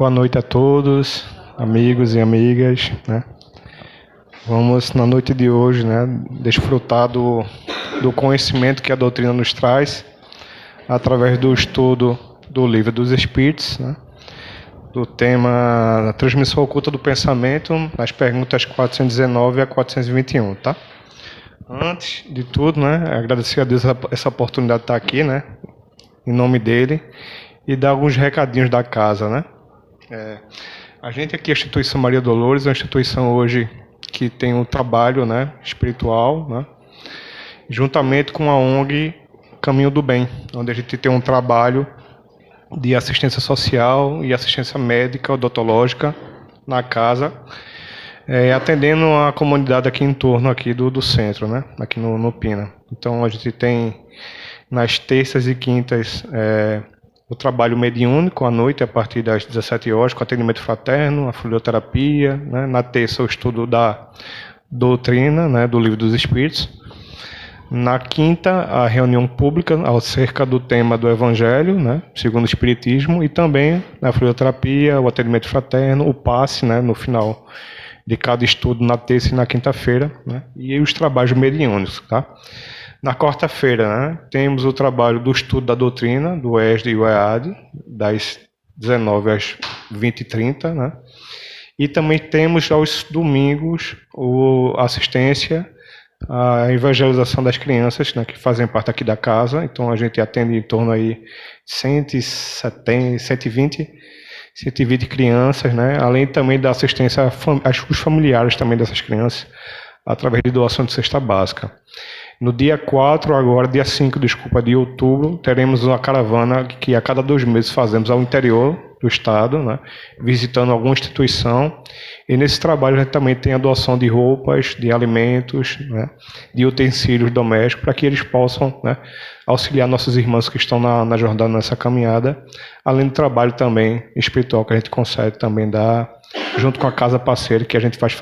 Boa noite a todos, amigos e amigas, né? Vamos, na noite de hoje, né, desfrutar do conhecimento que a doutrina nos traz, através do estudo do Livro dos Espíritos, né, do tema da transmissão oculta do pensamento, nas perguntas 419 a 421, tá? Antes de tudo, né, agradecer a Deus essa oportunidade de estar aqui, né, em nome dele, e dar alguns recadinhos da casa, né? A gente aqui, a Instituição Maria Dolores, é uma instituição hoje que tem um trabalho, né, espiritual, né, juntamente com a ONG Caminho do Bem, onde a gente tem um trabalho de assistência social e assistência médica, odontológica na casa, atendendo a comunidade aqui em torno aqui do centro, né, aqui no Pina. Então a gente tem nas terças e quintas o trabalho mediúnico à noite, a partir das 17 horas, com atendimento fraterno, a folioterapia, né? Na terça, o estudo da doutrina, né, do Livro dos Espíritos. Na quinta, a reunião pública acerca do tema do Evangelho, né, segundo o Espiritismo, e também a folioterapia, o atendimento fraterno, o passe, né, no final de cada estudo, na terça e na quinta-feira, né, e os trabalhos mediúnicos, tá? Na quarta-feira, né, temos o trabalho do estudo da doutrina, do ESD e o EAD, das 19 às 20h30, né? E também temos aos domingos a assistência à evangelização das crianças, né, que fazem parte aqui da casa. Então a gente atende em torno aí 120 crianças, né? Além também da assistência aos familiares também dessas crianças, através de doação de cesta básica. No dia 4, agora, dia 5, desculpa, de outubro, teremos uma caravana que a cada 2 meses fazemos ao interior do estado, né, visitando alguma instituição. E nesse trabalho a gente também tem a doação de roupas, de alimentos, né, de utensílios domésticos, para que eles possam, né, auxiliar nossos irmãos que estão na jornada, nessa caminhada, além do trabalho também espiritual que a gente consegue também dar, junto com a casa parceira, que a gente faz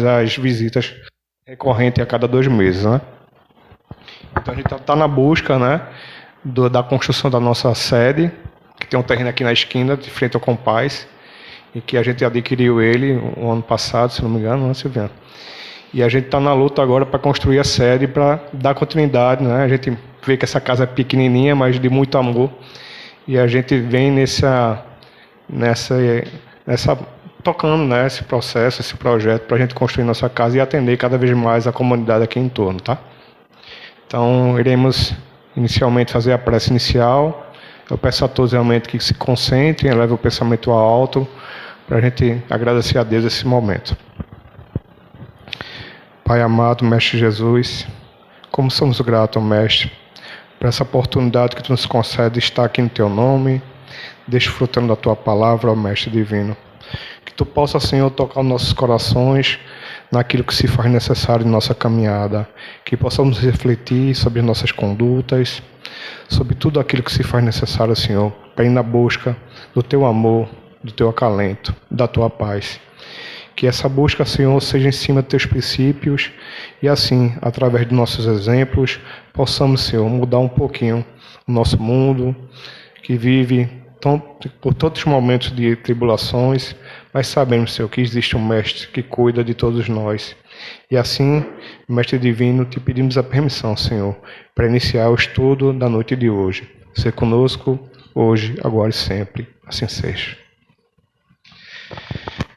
as visitas recorrentes a cada 2 meses, né? Então a gente está na busca, né, da construção da nossa sede, que tem um terreno aqui na esquina, de frente ao Compaz, e que a gente adquiriu ele o ano passado, se não me engano, né, Silviano? E a gente está na luta agora para construir a sede, para dar continuidade, né? A gente vê que essa casa é pequenininha, mas de muito amor, e a gente vem tocando, né, esse processo, esse projeto, para a gente construir nossa casa e atender cada vez mais a comunidade aqui em torno, tá? Então, iremos inicialmente fazer a prece inicial. Eu peço a todos realmente que se concentrem, elevem o pensamento ao alto, para a gente agradecer a Deus esse momento. Pai amado, Mestre Jesus, como somos gratos, Mestre, por essa oportunidade que Tu nos concede de estar aqui no Teu nome, desfrutando da Tua palavra, ó Mestre Divino. Que Tu possa, Senhor, tocar os nossos corações, naquilo que se faz necessário em nossa caminhada, que possamos refletir sobre nossas condutas, sobre tudo aquilo que se faz necessário, Senhor, para ir na busca do Teu amor, do Teu acalento, da Tua paz. Que essa busca, Senhor, seja em cima dos Teus princípios e assim, através de nossos exemplos, possamos, Senhor, mudar um pouquinho o nosso mundo, que vive por todos os momentos de tribulações, mas sabemos, Senhor, que existe um Mestre que cuida de todos nós. E assim, Mestre Divino, Te pedimos a permissão, Senhor, para iniciar o estudo da noite de hoje. Ser conosco, hoje, agora e sempre. Assim seja.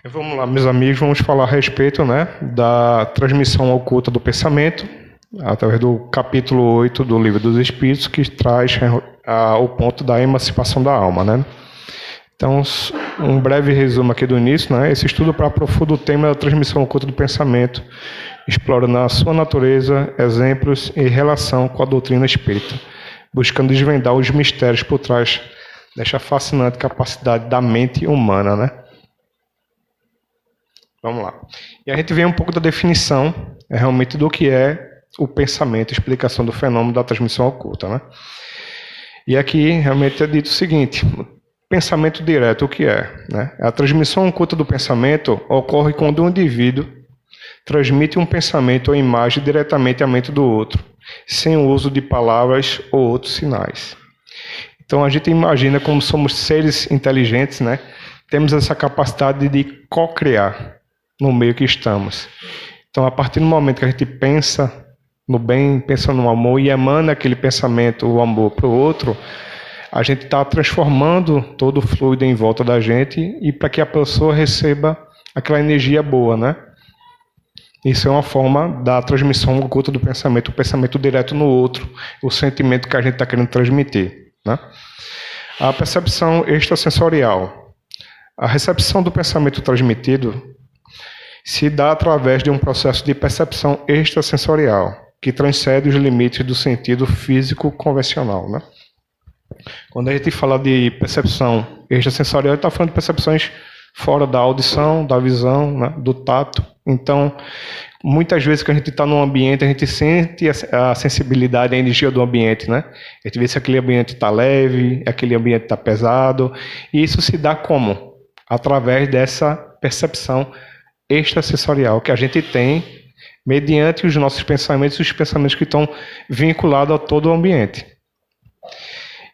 Vamos lá, meus amigos, vamos falar a respeito, né, da transmissão oculta do pensamento, através do capítulo 8 do Livro dos Espíritos, que traz o ponto da emancipação da alma, né? Então, um breve resumo aqui do início, né? Esse estudo para aprofundar o tema da transmissão oculta do pensamento, explorando a sua natureza, exemplos e relação com a doutrina espírita, buscando desvendar os mistérios por trás desta fascinante capacidade da mente humana, né? Vamos lá. E a gente vê um pouco da definição, realmente, do que é o pensamento, explicação do fenômeno da transmissão oculta, né? E aqui realmente é dito o seguinte: pensamento direto, o que é, né? A transmissão oculta do pensamento ocorre quando um indivíduo transmite um pensamento ou imagem diretamente à mente do outro, sem o uso de palavras ou outros sinais. Então a gente imagina como somos seres inteligentes, né? temos essa capacidade de co-criar no meio que estamos. Então, a partir do momento que a gente pensa no bem, pensa no amor e emana aquele pensamento, o amor para o outro, a gente está transformando todo o fluido em volta da gente e para que a pessoa receba aquela energia boa, né? Isso é uma forma da transmissão oculta do pensamento, o pensamento direto no outro, o sentimento que a gente está querendo transmitir, né? A percepção extrasensorial. A recepção do pensamento transmitido se dá através de um processo de percepção extrasensorial, que transcende os limites do sentido físico convencional, né? Quando a gente fala de percepção extrasensorial, a gente está falando de percepções fora da audição, da visão, né, do tato. Então, muitas vezes que a gente está num ambiente, a gente sente a sensibilidade, a energia do ambiente, né? A gente vê se aquele ambiente está leve, aquele ambiente está pesado. E isso se dá como? Através dessa percepção extrasensorial que a gente tem mediante os nossos pensamentos e os pensamentos que estão vinculados a todo o ambiente.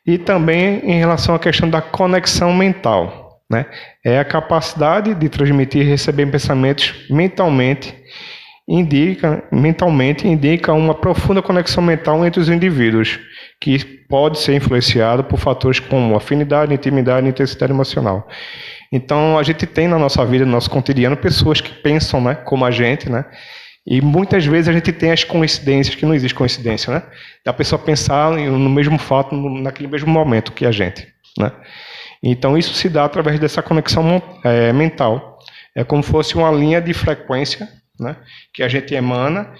E também em relação à questão da conexão mental, né? É a capacidade de transmitir e receber pensamentos mentalmente indica uma profunda conexão mental entre os indivíduos, que pode ser influenciado por fatores como afinidade, intimidade e intensidade emocional. Então, a gente tem na nossa vida, no nosso cotidiano, pessoas que pensam, né, como a gente, né? E muitas vezes a gente tem as coincidências, que não existe coincidência, né? Da pessoa pensar no mesmo fato, naquele mesmo momento que a gente, né? Então, isso se dá através dessa conexão mental. É como se fosse uma linha de frequência, né, que a gente emana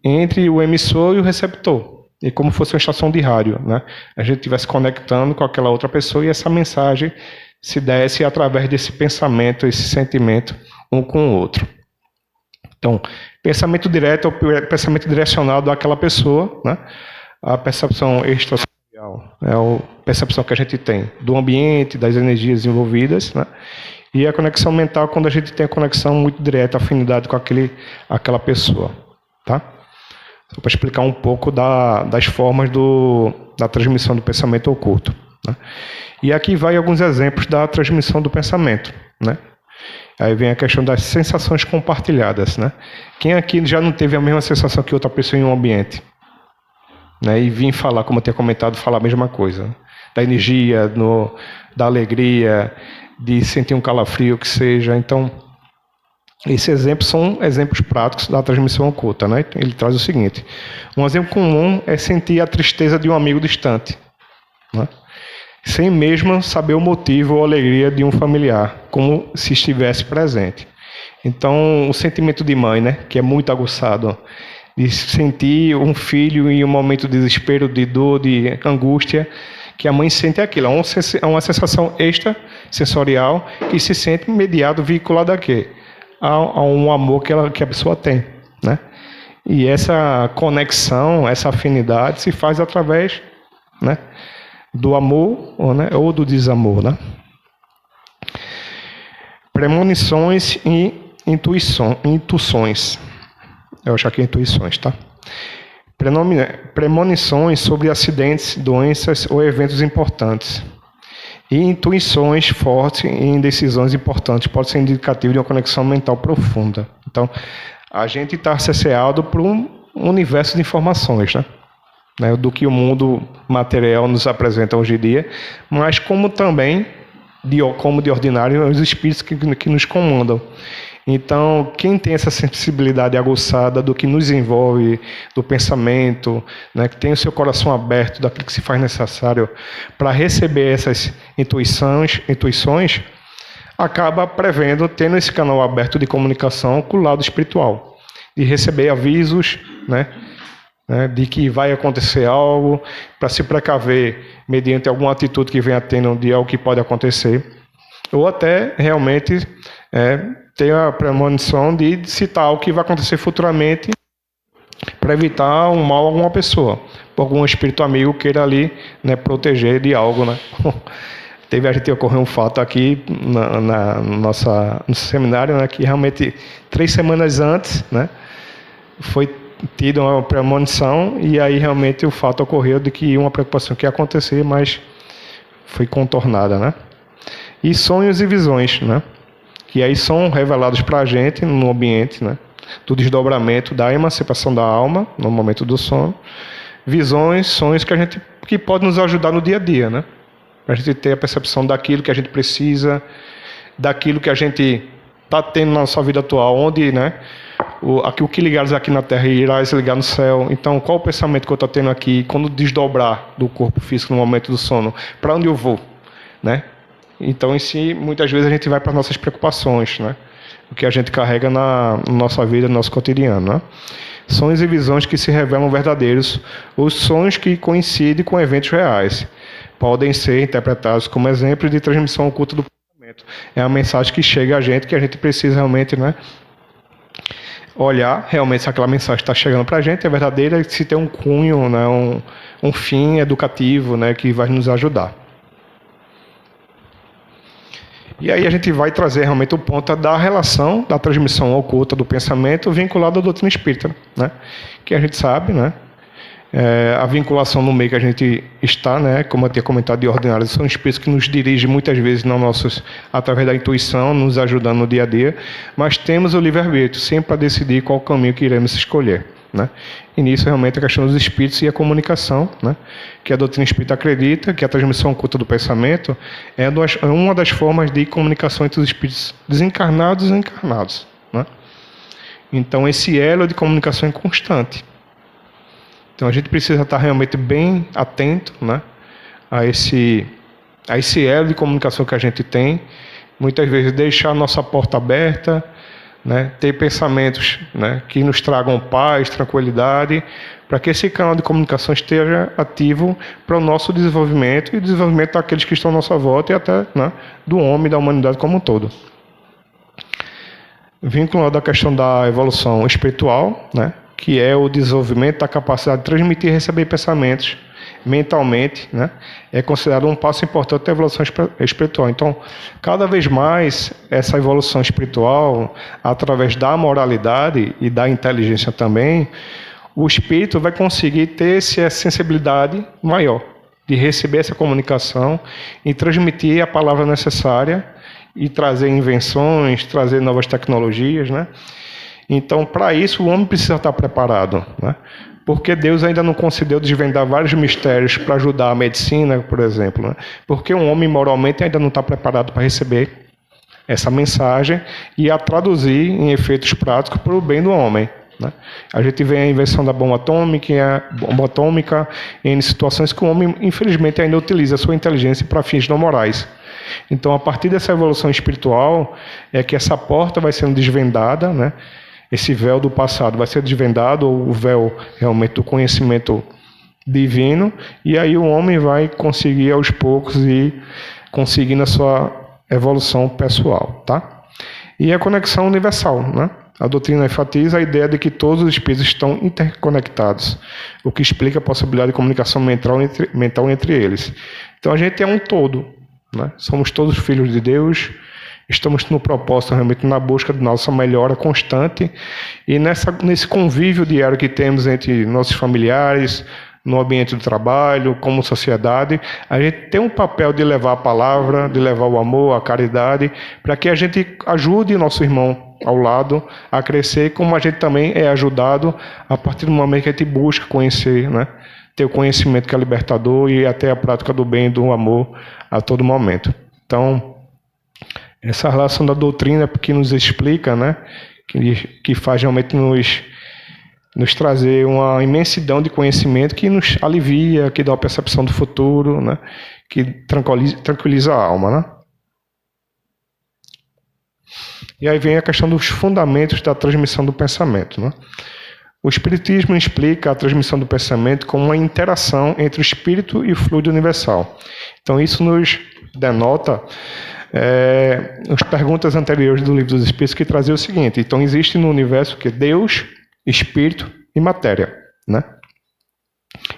entre o emissor e o receptor. E como fosse uma estação de rádio, né? A gente estivesse conectando com aquela outra pessoa e essa mensagem se desse através desse pensamento, esse sentimento, um com o outro. Então, pensamento direto é o pensamento direcionado àquela pessoa, né? A percepção extrasensorial é a percepção que a gente tem do ambiente, das energias envolvidas, né? E a conexão mental quando a gente tem a conexão muito direta, afinidade com aquela pessoa, tá? Só para explicar um pouco das formas da transmissão do pensamento oculto, né? E aqui vai alguns exemplos da transmissão do pensamento, né? Aí vem a questão das sensações compartilhadas, né? Quem aqui já não teve a mesma sensação que outra pessoa em um ambiente, né? E vim falar, como eu tinha comentado, falar a mesma coisa, né? Da energia, da alegria, de sentir um calafrio, que seja. Então, esses exemplos são exemplos práticos da transmissão oculta, né? Ele traz o seguinte: um exemplo comum é sentir a tristeza de um amigo distante, né? Sem mesmo saber o motivo ou a alegria de um familiar, como se estivesse presente. Então, o sentimento de mãe, né, que é muito aguçado, de sentir um filho em um momento de desespero, de dor, de angústia, que a mãe sente aquilo. É uma sensação extrasensorial que se sente mediado, vinculado a quê? A um amor que a pessoa tem, né? E essa conexão, essa afinidade se faz através, né, do amor, né, ou do desamor, né? Premonições e intuições. Eu acho que é intuições, tá? Premonições sobre acidentes, doenças ou eventos importantes. E intuições fortes em decisões importantes pode ser indicativo de uma conexão mental profunda. Então, a gente está acessado por um universo de informações, né? Do que o mundo material nos apresenta hoje em dia, mas como também, como de ordinário, os espíritos que nos comandam. Então, quem tem essa sensibilidade aguçada do que nos envolve, do pensamento, né, que tem o seu coração aberto daquilo que se faz necessário para receber essas intuições, acaba prevendo, tendo esse canal aberto de comunicação com o lado espiritual, de receber avisos, né, de que vai acontecer algo, para se precaver mediante alguma atitude que venha tendo de algo que pode acontecer, ou até realmente ter a premonição de citar algo que vai acontecer futuramente para evitar um mal a alguma pessoa, por algum espírito amigo queira ali, né, proteger de algo, né? A gente ocorreu um fato aqui no nosso seminário, né, que realmente 3 semanas antes, né, foi tido uma premonição e aí realmente o fato ocorreu de que uma preocupação que ia acontecer, mas foi contornada, né? e sonhos e visões, né? Que aí são revelados para a gente no ambiente, né? Do desdobramento da emancipação da alma no momento do sono. Visões, sonhos que podem nos ajudar no dia a dia, né? Para a gente ter a percepção daquilo que a gente precisa, daquilo que a gente está tendo na nossa vida atual, onde, né? O que ligares aqui na Terra irá se ligar no céu. Então, qual o pensamento que eu estou tendo aqui quando desdobrar do corpo físico no momento do sono? Para onde eu vou, né? Então, em si, muitas vezes a gente vai para as nossas preocupações, né? O que a gente carrega na nossa vida, no nosso cotidiano, né? Sonhos e visões que se revelam verdadeiros, os sonhos que coincidem com eventos reais, podem ser interpretados como exemplos de transmissão oculta do pensamento. É a mensagem que chega a gente, que a gente precisa realmente, né? Olhar realmente se aquela mensagem está chegando para a gente, é verdadeira, e se tem um cunho, né, um fim educativo, né, que vai nos ajudar. E aí a gente vai trazer realmente o ponto da relação da transmissão oculta do pensamento vinculado à doutrina espírita, né, que a gente sabe, né, a vinculação no meio que a gente está, né, como eu tinha comentado, de ordinários, são espíritos que nos dirigem muitas vezes através da intuição, nos ajudando no dia a dia, mas temos o livre-arbítrio, sempre para decidir qual caminho que iremos escolher, né? E nisso realmente a questão dos espíritos e a comunicação, né, que a doutrina espírita acredita que a transmissão oculta do pensamento é uma das formas de comunicação entre os espíritos desencarnados e encarnados, né? Então esse elo de comunicação é constante. Então a gente precisa estar realmente bem atento, né, a esse elo de comunicação que a gente tem. Muitas vezes deixar a nossa porta aberta, né, ter pensamentos, né, que nos tragam paz, tranquilidade, para que esse canal de comunicação esteja ativo para o nosso desenvolvimento e o desenvolvimento daqueles que estão à nossa volta e até, né, do homem, da humanidade como um todo. Vinculado à questão da evolução espiritual, né, que é o desenvolvimento da capacidade de transmitir e receber pensamentos mentalmente, né, é considerado um passo importante da evolução espiritual. Então, cada vez mais, essa evolução espiritual, através da moralidade e da inteligência também, o espírito vai conseguir ter essa sensibilidade maior de receber essa comunicação e transmitir a palavra necessária e trazer invenções, trazer novas tecnologias, né? Então, para isso, o homem precisa estar preparado, né? Porque Deus ainda não concedeu desvendar vários mistérios para ajudar a medicina, por exemplo, né? Porque um homem moralmente ainda não está preparado para receber essa mensagem e a traduzir em efeitos práticos para o bem do homem, né? A gente vê a invenção da bomba atômica em situações que o homem, infelizmente, ainda utiliza a sua inteligência para fins não morais. Então, a partir dessa evolução espiritual, é que essa porta vai sendo desvendada, né? Esse véu do passado vai ser desvendado, ou o véu realmente do conhecimento divino, e aí o homem vai conseguir aos poucos ir conseguindo a sua evolução pessoal, tá? E a conexão universal, né? A doutrina enfatiza a ideia de que todos os espíritos estão interconectados, o que explica a possibilidade de comunicação mental entre eles. Então a gente é um todo, né? Somos todos filhos de Deus. Estamos no propósito, realmente, na busca de nossa melhora constante e nesse convívio diário que temos entre nossos familiares, no ambiente do trabalho, como sociedade, a gente tem um papel de levar a palavra, de levar o amor, a caridade, para que a gente ajude nosso irmão ao lado a crescer, como a gente também é ajudado a partir do momento que a gente busca conhecer, né? Ter o conhecimento que é libertador e até a prática do bem e do amor a todo momento. Então, essa relação da doutrina que nos explica, né, que faz realmente nos trazer uma imensidão de conhecimento que nos alivia, que dá uma percepção do futuro, né, que tranquiliza a alma, né? E aí vem a questão dos fundamentos da transmissão do pensamento, né? O Espiritismo explica a transmissão do pensamento como uma interação entre o espírito e o fluido universal. Então isso nos denota as perguntas anteriores do Livro dos Espíritos, que trazia o seguinte: então existe no universo que Deus, Espírito e matéria, né?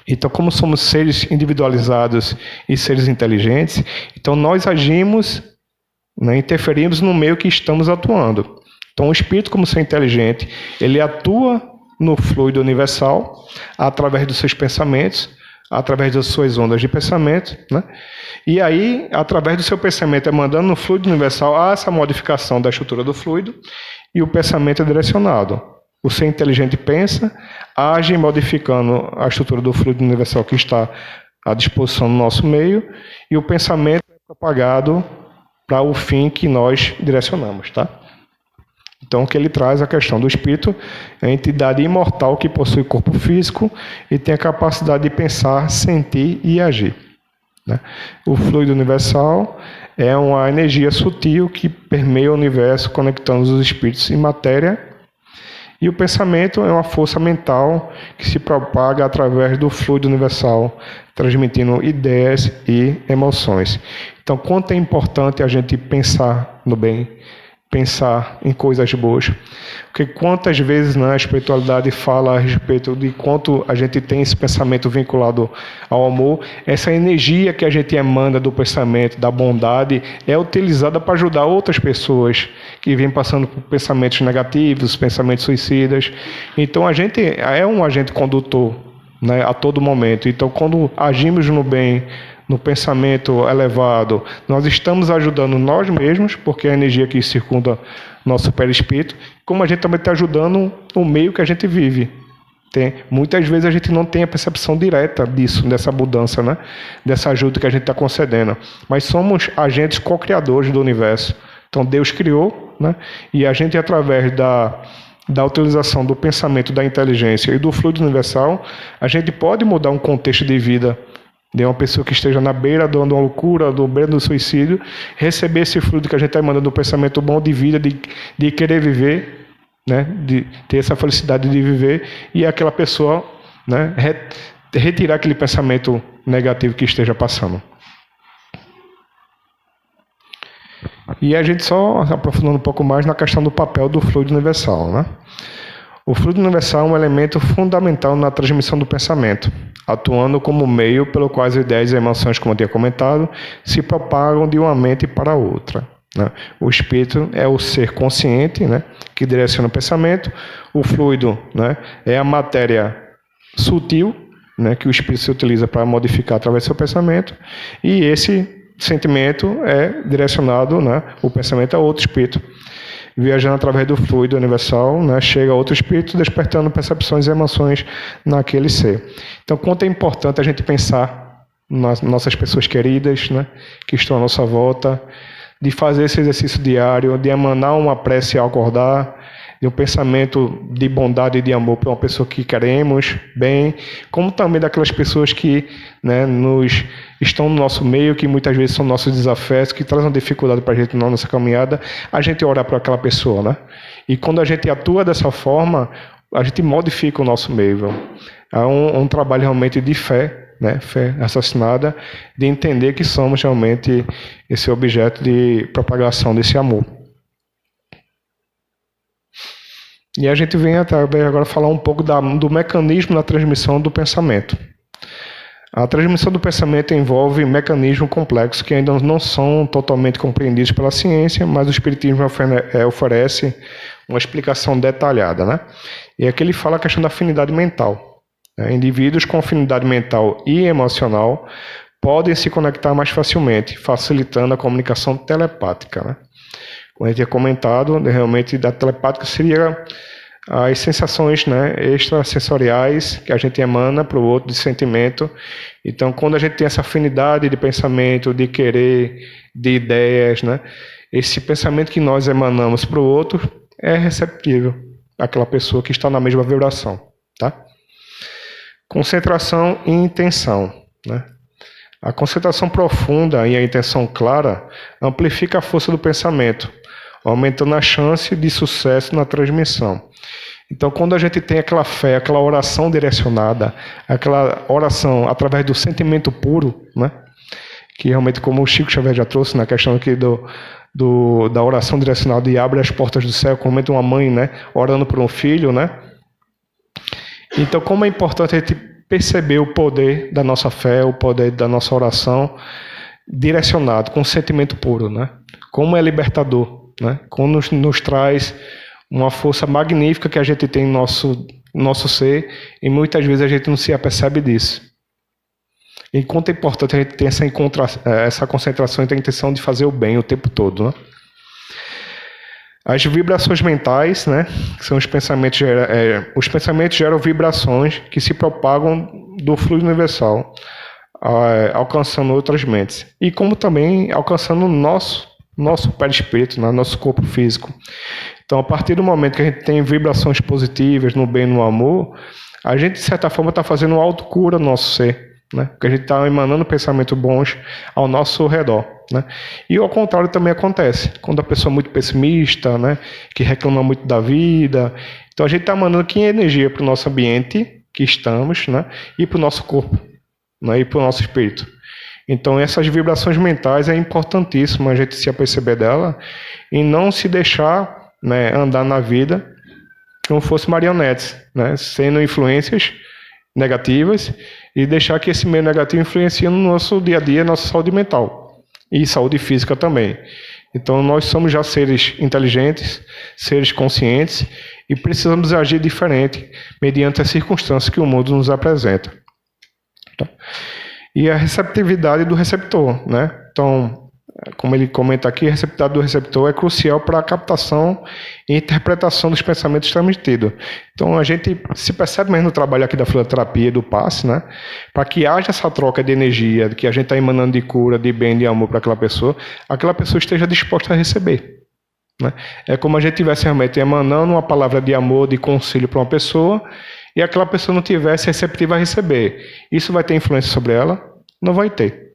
Então, como somos seres individualizados e seres inteligentes, então nós agimos, né, interferimos no meio que estamos atuando. Então o Espírito, como ser inteligente, ele atua no fluido universal através dos seus pensamentos, através das suas ondas de pensamento, né? E aí, através do seu pensamento, mandando no fluido universal, há essa modificação da estrutura do fluido e o pensamento é direcionado. O ser inteligente pensa, age modificando a estrutura do fluido universal que está à disposição no nosso meio e o pensamento é propagado para o fim que nós direcionamos, tá? Então, o que ele traz a questão do espírito é a entidade imortal que possui corpo físico e tem a capacidade de pensar, sentir e agir, né? O fluido universal é uma energia sutil que permeia o universo, conectando os espíritos e matéria. E o pensamento é uma força mental que se propaga através do fluido universal, transmitindo ideias e emoções. Então, quanto é importante a gente pensar no bem, pensar em coisas boas. Porque quantas vezes a espiritualidade fala a respeito de quanto a gente tem esse pensamento vinculado ao amor, essa energia que a gente emana do pensamento, da bondade, é utilizada para ajudar outras pessoas que vêm passando por pensamentos negativos, pensamentos suicidas. Então a gente é um agente condutor, né, a todo momento. Então quando agimos no bem, no pensamento elevado, nós estamos ajudando nós mesmos, porque é a energia que circunda nosso perispírito, como a gente também está ajudando o meio que a gente vive. Muitas vezes a gente não tem a percepção direta disso, dessa mudança, né? Dessa ajuda que a gente está concedendo. Mas somos agentes co-criadores do universo. Então Deus criou, né? E a gente, através da utilização do pensamento, da inteligência e do fluido universal, a gente pode mudar um contexto de vida de uma pessoa que esteja na beira de uma loucura, do beira do suicídio, receber esse fluido que a gente está mandando do pensamento bom de vida, de querer viver, né, de ter essa felicidade de viver, e aquela pessoa, né, retirar aquele pensamento negativo que esteja passando. E a gente só aprofundando um pouco mais na questão do papel do fluido universal, né? O fluido universal é um elemento fundamental na transmissão do pensamento, atuando como meio pelo qual as ideias e emoções, como eu tinha comentado, se propagam de uma mente para outra, né? O espírito é o ser consciente, né, que direciona o pensamento. O fluido, né, é a matéria sutil, né, que o espírito se utiliza para modificar através do seu pensamento. E esse sentimento é direcionado, né, o pensamento a outro espírito. Viajando através do fluido universal, né, chega a outro espírito, despertando percepções e emoções naquele ser. Então, quanto é importante a gente pensar nas nossas pessoas queridas, né, que estão à nossa volta, de fazer esse exercício diário, de emanar uma prece ao acordar, de um pensamento de bondade e de amor para uma pessoa que queremos bem, como também daquelas pessoas que, né, estão no nosso meio, que muitas vezes são nossos desafetos, que trazem dificuldade para a gente na nossa caminhada, a gente orar para aquela pessoa, né? E quando a gente atua dessa forma, a gente modifica o nosso meio. Viu? É um trabalho realmente de fé, né? Fé raciocinada, de entender que somos realmente esse objeto de propagação desse amor. E a gente vem agora falar um pouco do mecanismo da transmissão do pensamento. A transmissão do pensamento envolve mecanismos complexos que ainda não são totalmente compreendidos pela ciência, mas o Espiritismo oferece uma explicação detalhada, né? E aqui ele fala a questão da afinidade mental. Indivíduos com afinidade mental e emocional podem se conectar mais facilmente, facilitando a comunicação telepática, né? Como a gente tinha comentado, realmente da telepática seria as sensações, né, extrasensoriais que a gente emana para o outro, de sentimento. Então, quando a gente tem essa afinidade de pensamento, de querer, de ideias, né, esse pensamento que nós emanamos para o outro é receptível àquela pessoa que está na mesma vibração, tá? Concentração e intenção, né? A concentração profunda e a intenção clara amplifica a força do pensamento, aumentando a chance de sucesso na transmissão. Então, quando a gente tem aquela fé, aquela oração direcionada, aquela oração através do sentimento puro, né, que realmente, como o Chico Xavier já trouxe na questão aqui da oração direcionada e abre as portas do céu, como uma mãe, né, orando por um filho, né? Então, como é importante a gente perceber o poder da nossa fé, o poder da nossa oração direcionado, com sentimento puro, né? Como é libertador, né? Como nos traz uma força magnífica que a gente tem no nosso ser, e muitas vezes a gente não se apercebe disso. E quanto é importante a gente ter essa concentração e ter a intenção de fazer o bem o tempo todo, né? As vibrações mentais, né, que são os pensamentos geram vibrações que se propagam do fluido universal, alcançando outras mentes. E como também alcançando o nosso perispírito, né, nosso corpo físico. Então, a partir do momento que a gente tem vibrações positivas no bem e no amor, a gente, de certa forma, está fazendo uma autocura no nosso ser, né? Porque a gente está emanando pensamentos bons ao nosso redor, né? E ao contrário também acontece, quando a pessoa é muito pessimista, né, que reclama muito da vida. Então, a gente está emanando aqui energia para o nosso ambiente que estamos, né, e para o nosso corpo, né, e para o nosso espírito. Então, essas vibrações mentais é importantíssimo a gente se aperceber dela e não se deixar, né, andar na vida como fosse marionetes, né, sendo influências negativas e deixar que esse meio negativo influencie no nosso dia a dia, nossa saúde mental e saúde física também. Então, nós somos já seres inteligentes, seres conscientes e precisamos agir diferente mediante as circunstâncias que o mundo nos apresenta. Tá? E a receptividade do receptor, né? Então, como ele comenta aqui, a receptividade do receptor é crucial para a captação e interpretação dos pensamentos transmitidos. Então, a gente se percebe mesmo no trabalho aqui da filoterapia e do passe, né? Para que haja essa troca de energia, que a gente está emanando de cura, de bem, de amor para aquela pessoa esteja disposta a receber. Né? É como a gente estivesse realmente emanando uma palavra de amor, de conselho para uma pessoa, e aquela pessoa não tivesse receptiva a receber. Isso vai ter influência sobre ela? Não vai ter.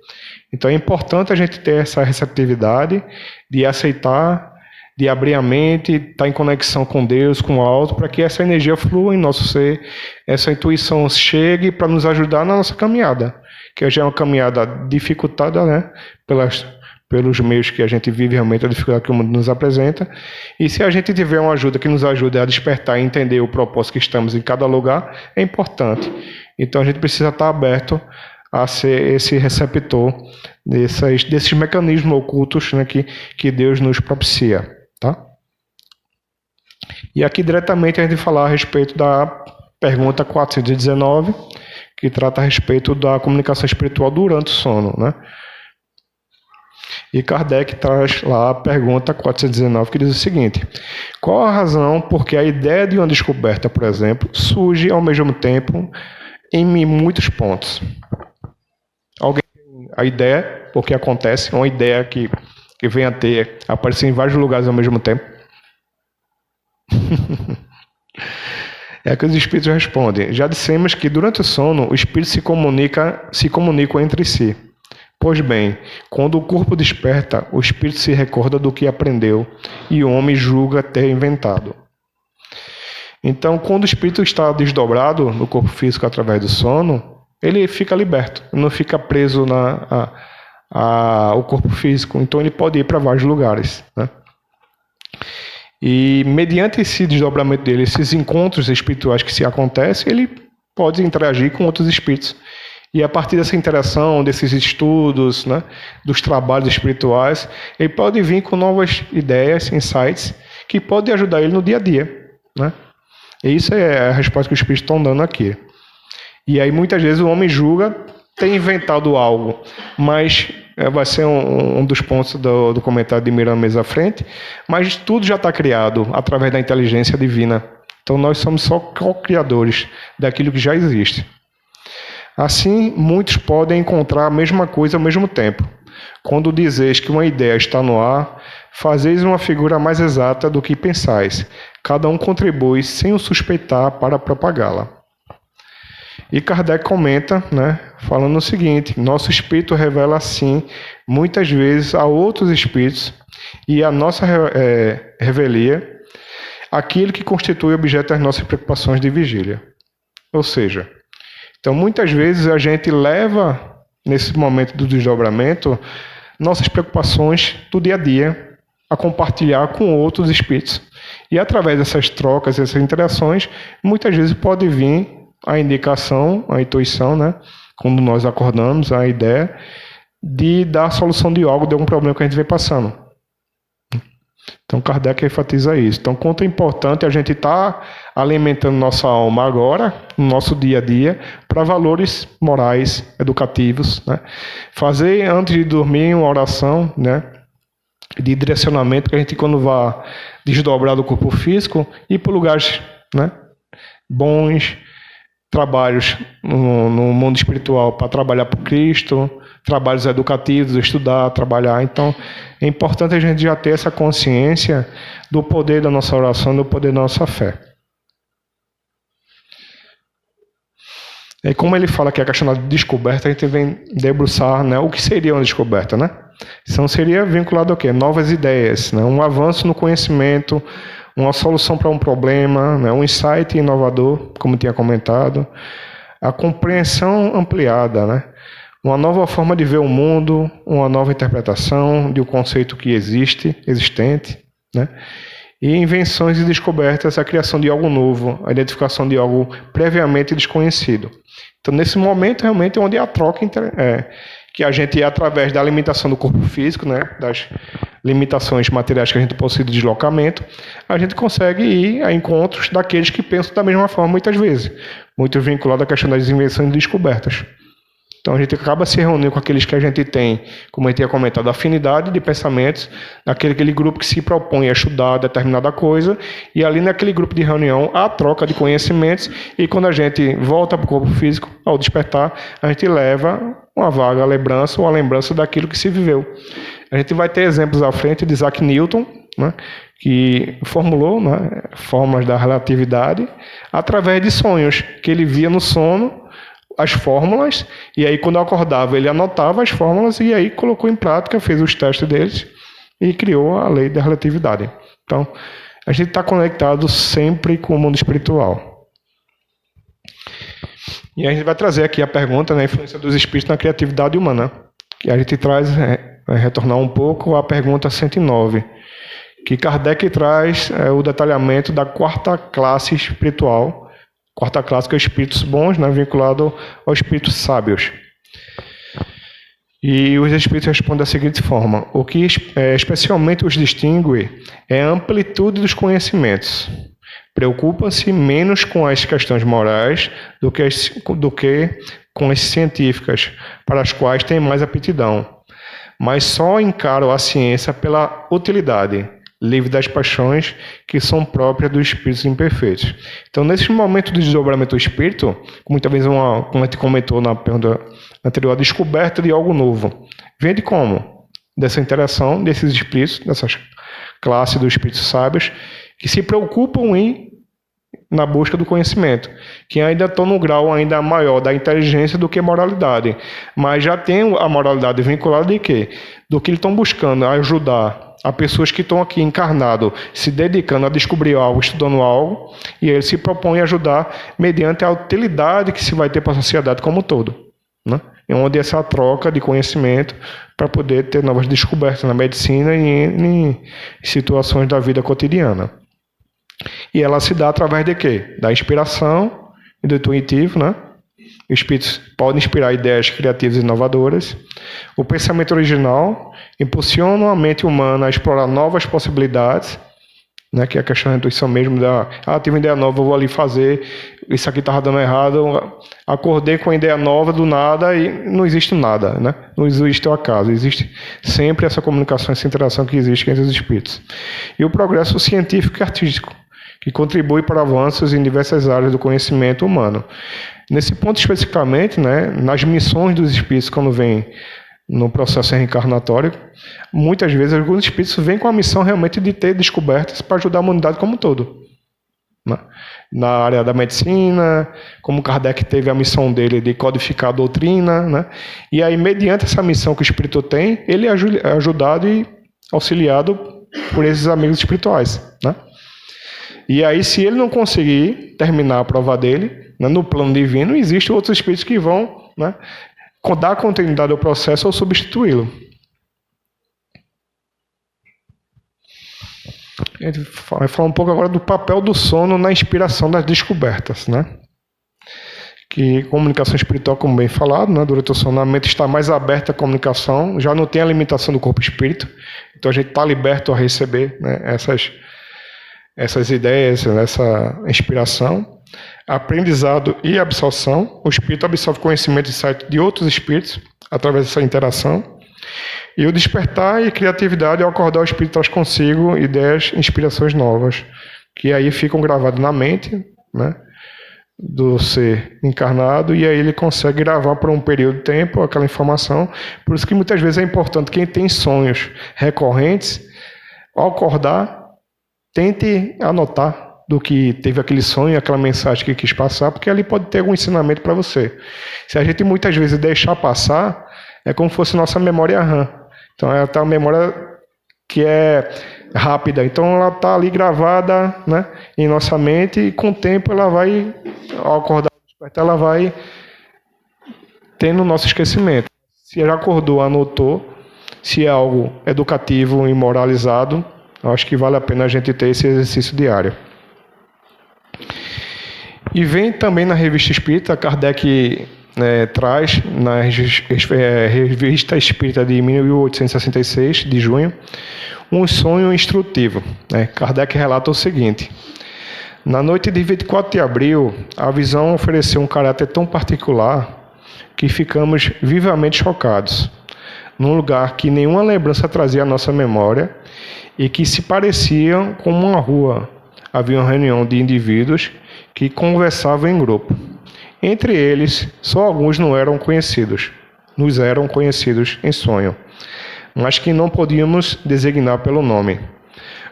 Então é importante a gente ter essa receptividade de aceitar, de abrir a mente, estar em conexão com Deus, com o alto, para que essa energia flua em nosso ser, essa intuição chegue para nos ajudar na nossa caminhada, que já é uma caminhada dificultada, né, pelos meios que a gente vive, realmente a dificuldade que o mundo nos apresenta. E se a gente tiver uma ajuda que nos ajude a despertar e entender o propósito que estamos em cada lugar, é importante. Então a gente precisa estar aberto a ser esse receptor desses mecanismos ocultos, né, que Deus nos propicia. Tá? E aqui diretamente a gente vai falar a respeito da pergunta 419, que trata a respeito da comunicação espiritual durante o sono. Né? E Kardec traz lá a pergunta 419, que diz o seguinte: qual a razão por que a ideia de uma descoberta, por exemplo, surge ao mesmo tempo em muitos pontos? Alguém tem a ideia, porque acontece, uma ideia que vem a aparecer em vários lugares ao mesmo tempo? É que os espíritos respondem: já dissemos que durante o sono os espíritos se comunicam entre si. Pois bem, quando o corpo desperta, o espírito se recorda do que aprendeu e o homem julga ter inventado. Então, quando o espírito está desdobrado no corpo físico através do sono, ele fica liberto, não fica preso ao corpo físico, então ele pode ir para vários lugares. Né? E mediante esse desdobramento dele, esses encontros espirituais que se acontecem, ele pode interagir com outros espíritos. E a partir dessa interação, desses estudos, né, dos trabalhos espirituais, ele pode vir com novas ideias, insights, que podem ajudar ele no dia a dia. Né? E isso é a resposta que os espíritos estão dando aqui. E aí muitas vezes o homem julga ter inventado algo, mas vai ser um dos pontos do comentário de Miramês à frente, mas tudo já está criado através da inteligência divina. Então nós somos só co-criadores daquilo que já existe. Assim, muitos podem encontrar a mesma coisa ao mesmo tempo. Quando dizeis que uma ideia está no ar, fazeis uma figura mais exata do que pensais. Cada um contribui sem o suspeitar para propagá-la. E Kardec comenta, né, falando o seguinte: nosso espírito revela assim, muitas vezes, a outros espíritos e a nossa revelia aquilo que constitui objeto das nossas preocupações de vigília. Ou seja, então muitas vezes a gente leva, nesse momento do desdobramento, nossas preocupações do dia a dia a compartilhar com outros espíritos. E através dessas trocas, essas interações, muitas vezes pode vir a indicação, a intuição, né? Quando nós acordamos, a ideia de dar a solução de algo, de algum problema que a gente vem passando. Então, Kardec enfatiza isso. Então, quanto é importante a gente estar alimentando nossa alma agora, no nosso dia a dia, para valores morais, educativos, né? Fazer, antes de dormir, uma oração, né, de direcionamento, que a gente, quando vá desdobrar do corpo físico, ir para lugares, né, bons, trabalhos no mundo espiritual para trabalhar por Cristo, trabalhos educativos, estudar, trabalhar. Então, é importante a gente já ter essa consciência do poder da nossa oração, do poder da nossa fé. E como ele fala que a questão da descoberta, a gente vem debruçar, né, o que seria uma descoberta, né? Então, seria vinculado ao quê? Novas ideias, né? Um avanço no conhecimento, uma solução para um problema, né? Um insight inovador, como tinha comentado, a compreensão ampliada, né? Uma nova forma de ver o mundo, uma nova interpretação de um conceito que existente, né? E invenções e descobertas, a criação de algo novo, a identificação de algo previamente desconhecido. Então, nesse momento, realmente, é onde a troca que a gente, através da limitação do corpo físico, né, das limitações materiais que a gente possui de deslocamento, a gente consegue ir a encontros daqueles que pensam da mesma forma, muitas vezes, muito vinculado à questão das invenções e descobertas. Então, a gente acaba se reunindo com aqueles que a gente tem, como eu tinha comentado, afinidade de pensamentos, aquele grupo que se propõe a estudar determinada coisa, e ali naquele grupo de reunião há troca de conhecimentos, e quando a gente volta para o corpo físico, ao despertar, a gente leva uma vaga lembrança ou a lembrança daquilo que se viveu. A gente vai ter exemplos à frente de Isaac Newton, né, que formulou, né, formas da relatividade através de sonhos, que ele via no sono as fórmulas, e aí quando acordava ele anotava as fórmulas e aí colocou em prática, fez os testes deles e criou a lei da relatividade. Então, a gente está conectado sempre com o mundo espiritual. E a gente vai trazer aqui a pergunta, né, a influência dos espíritos na criatividade humana, que a gente traz, vai retornar um pouco à pergunta 109, que Kardec traz o detalhamento da quarta classe espiritual. Quarta classe que é espíritos bons, né, vinculado aos espíritos sábios. E os espíritos respondem da seguinte forma: o que especialmente os distingue é a amplitude dos conhecimentos. Preocupam-se menos com as questões morais do que com as científicas, para as quais têm mais aptidão. Mas só encaram a ciência pela utilidade, livre das paixões que são próprias dos espíritos imperfeitos. Então, nesse momento do desdobramento do espírito, muitas vezes, como a gente comentou na pergunta anterior, a descoberta de algo novo. Vem de como? Dessa interação desses espíritos, dessas classes dos espíritos sábios, que se preocupam na busca do conhecimento, que ainda estão no grau ainda maior da inteligência do que moralidade, mas já tem a moralidade vinculada de quê? Do que eles estão buscando ajudar a pessoas que estão aqui encarnados, se dedicando a descobrir algo, estudando algo, e ele se propõe a ajudar mediante a utilidade que se vai ter para a sociedade como um todo, né? É onde essa troca de conhecimento para poder ter novas descobertas na medicina e em situações da vida cotidiana. E ela se dá através de quê? Da inspiração e do intuitivo, né? Os espíritos podem inspirar ideias criativas e inovadoras. O pensamento original impulsiona a mente humana a explorar novas possibilidades, né, que é a questão da intuição mesmo, tive uma ideia nova, eu vou ali fazer, isso aqui estava dando errado, acordei com a ideia nova do nada e não existe nada, né? Não existe o acaso, existe sempre essa comunicação, essa interação que existe entre os espíritos. E o progresso científico e artístico, que contribui para avanços em diversas áreas do conhecimento humano. Nesse ponto especificamente, né, nas missões dos espíritos, quando vem no processo reencarnatório, muitas vezes alguns espíritos vêm com a missão realmente de ter descobertas para ajudar a humanidade como um todo, né? Na área da medicina, como Kardec teve a missão dele de codificar a doutrina, né? E aí, mediante essa missão que o espírito tem, ele é ajudado e auxiliado por esses amigos espirituais, né? E aí, se ele não conseguir terminar a prova dele, né, no plano divino, existem outros espíritos que vão, né, dar continuidade ao processo ou substituí-lo. A gente vai falar um pouco agora do papel do sono na inspiração das descobertas, né? que comunicação espiritual, como bem falado, né, durante o sono, a mente está mais aberta à comunicação, já não tem a limitação do corpo e espírito, então a gente está liberto a receber, né, essas ideias, essa inspiração. Aprendizado e absorção, o espírito absorve conhecimento e insight de outros espíritos através dessa interação. E o despertar e criatividade ao acordar, o espírito traz consigo ideias, inspirações novas, que aí ficam gravadas na mente, né, do ser encarnado, e aí ele consegue gravar por um período de tempo aquela informação. Por isso que muitas vezes é importante quem tem sonhos recorrentes, ao acordar, tente anotar do que teve aquele sonho, aquela mensagem que quis passar, porque ali pode ter algum ensinamento para você. Se a gente muitas vezes deixar passar, é como se fosse nossa memória RAM. Então ela está uma memória que é rápida, então ela está ali gravada, né, em nossa mente, e com o tempo ela vai, ao acordar, ela vai tendo o nosso esquecimento. Se já acordou, anotou, se é algo educativo e moralizado, eu acho que vale a pena a gente ter esse exercício diário. E vem também na Revista Espírita, Kardec traz, na Revista Espírita de 1866, de junho, um sonho instrutivo. Kardec relata o seguinte: na noite de 24 de abril, a visão ofereceu um caráter tão particular que ficamos vivamente chocados, num lugar que nenhuma lembrança trazia à nossa memória e que se pareciam com uma rua. Havia uma reunião de indivíduos que conversavam em grupo. Entre eles, só alguns nos eram conhecidos em sonho, mas que não podíamos designar pelo nome.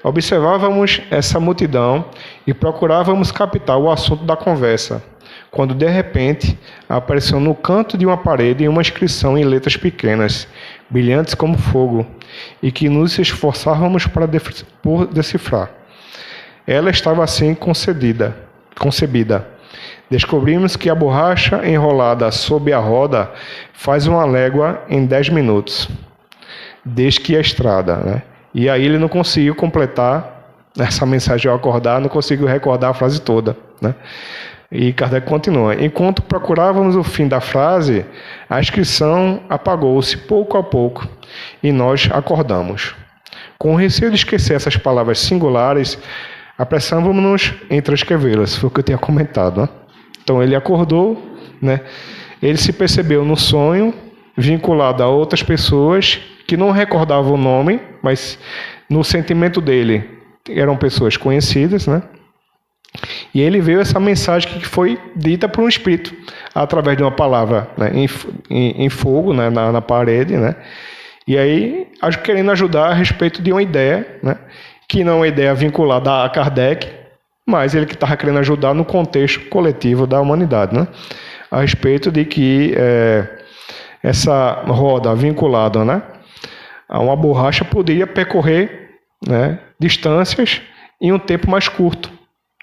Observávamos essa multidão e procurávamos captar o assunto da conversa, quando de repente apareceu no canto de uma parede uma inscrição em letras pequenas, brilhantes como fogo, e que nos esforçávamos por decifrar. Ela estava assim concebida. Descobrimos que a borracha enrolada sob a roda faz uma légua em 10 minutos, desde que a estrada. Né? E aí ele não conseguiu completar essa mensagem ao acordar, não conseguiu recordar a frase toda. Né? E Kardec continua: enquanto procurávamos o fim da frase, a inscrição apagou-se pouco a pouco e nós acordamos. Com receio de esquecer essas palavras singulares, apressávamos-nos em transcrevê-las, foi o que eu tinha comentado. Né? Então ele acordou, né? Ele se percebeu no sonho, vinculado a outras pessoas que não recordavam o nome, mas no sentimento dele eram pessoas conhecidas, né? E ele veio essa mensagem que foi dita por um espírito, através de uma palavra, né, em fogo, né, na parede, né? E aí, querendo ajudar a respeito de uma ideia, né, que não é uma ideia vinculada a Kardec, mas ele que estava querendo ajudar no contexto coletivo da humanidade, né? A respeito de que essa roda vinculada, né, a uma borracha poderia percorrer, né, distâncias em um tempo mais curto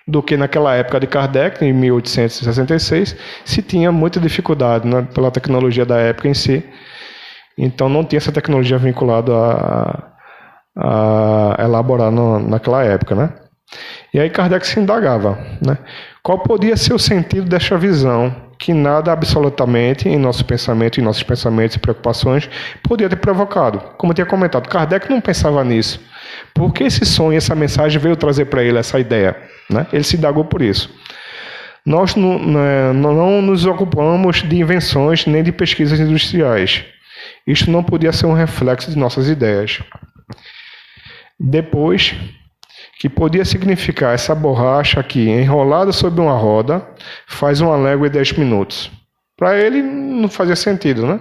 do que naquela época de Kardec, em 1866, se tinha muita dificuldade, né, pela tecnologia da época em si. Então não tinha essa tecnologia vinculada a elaborar naquela época, né? E aí Kardec se indagava, né? Qual podia ser o sentido desta visão, que nada absolutamente em nosso pensamento, em nossos pensamentos e preocupações, podia ter provocado. Como eu tinha comentado, Kardec não pensava nisso. Por que esse sonho, essa mensagem veio trazer para ele essa ideia? Né? Ele se indagou por isso. Nós não nos ocupamos de invenções nem de pesquisas industriais. Isto não podia ser um reflexo de nossas ideias. Depois, que podia significar essa borracha aqui, enrolada sobre uma roda, faz uma légua em 10 minutos. Para ele, não fazia sentido, né?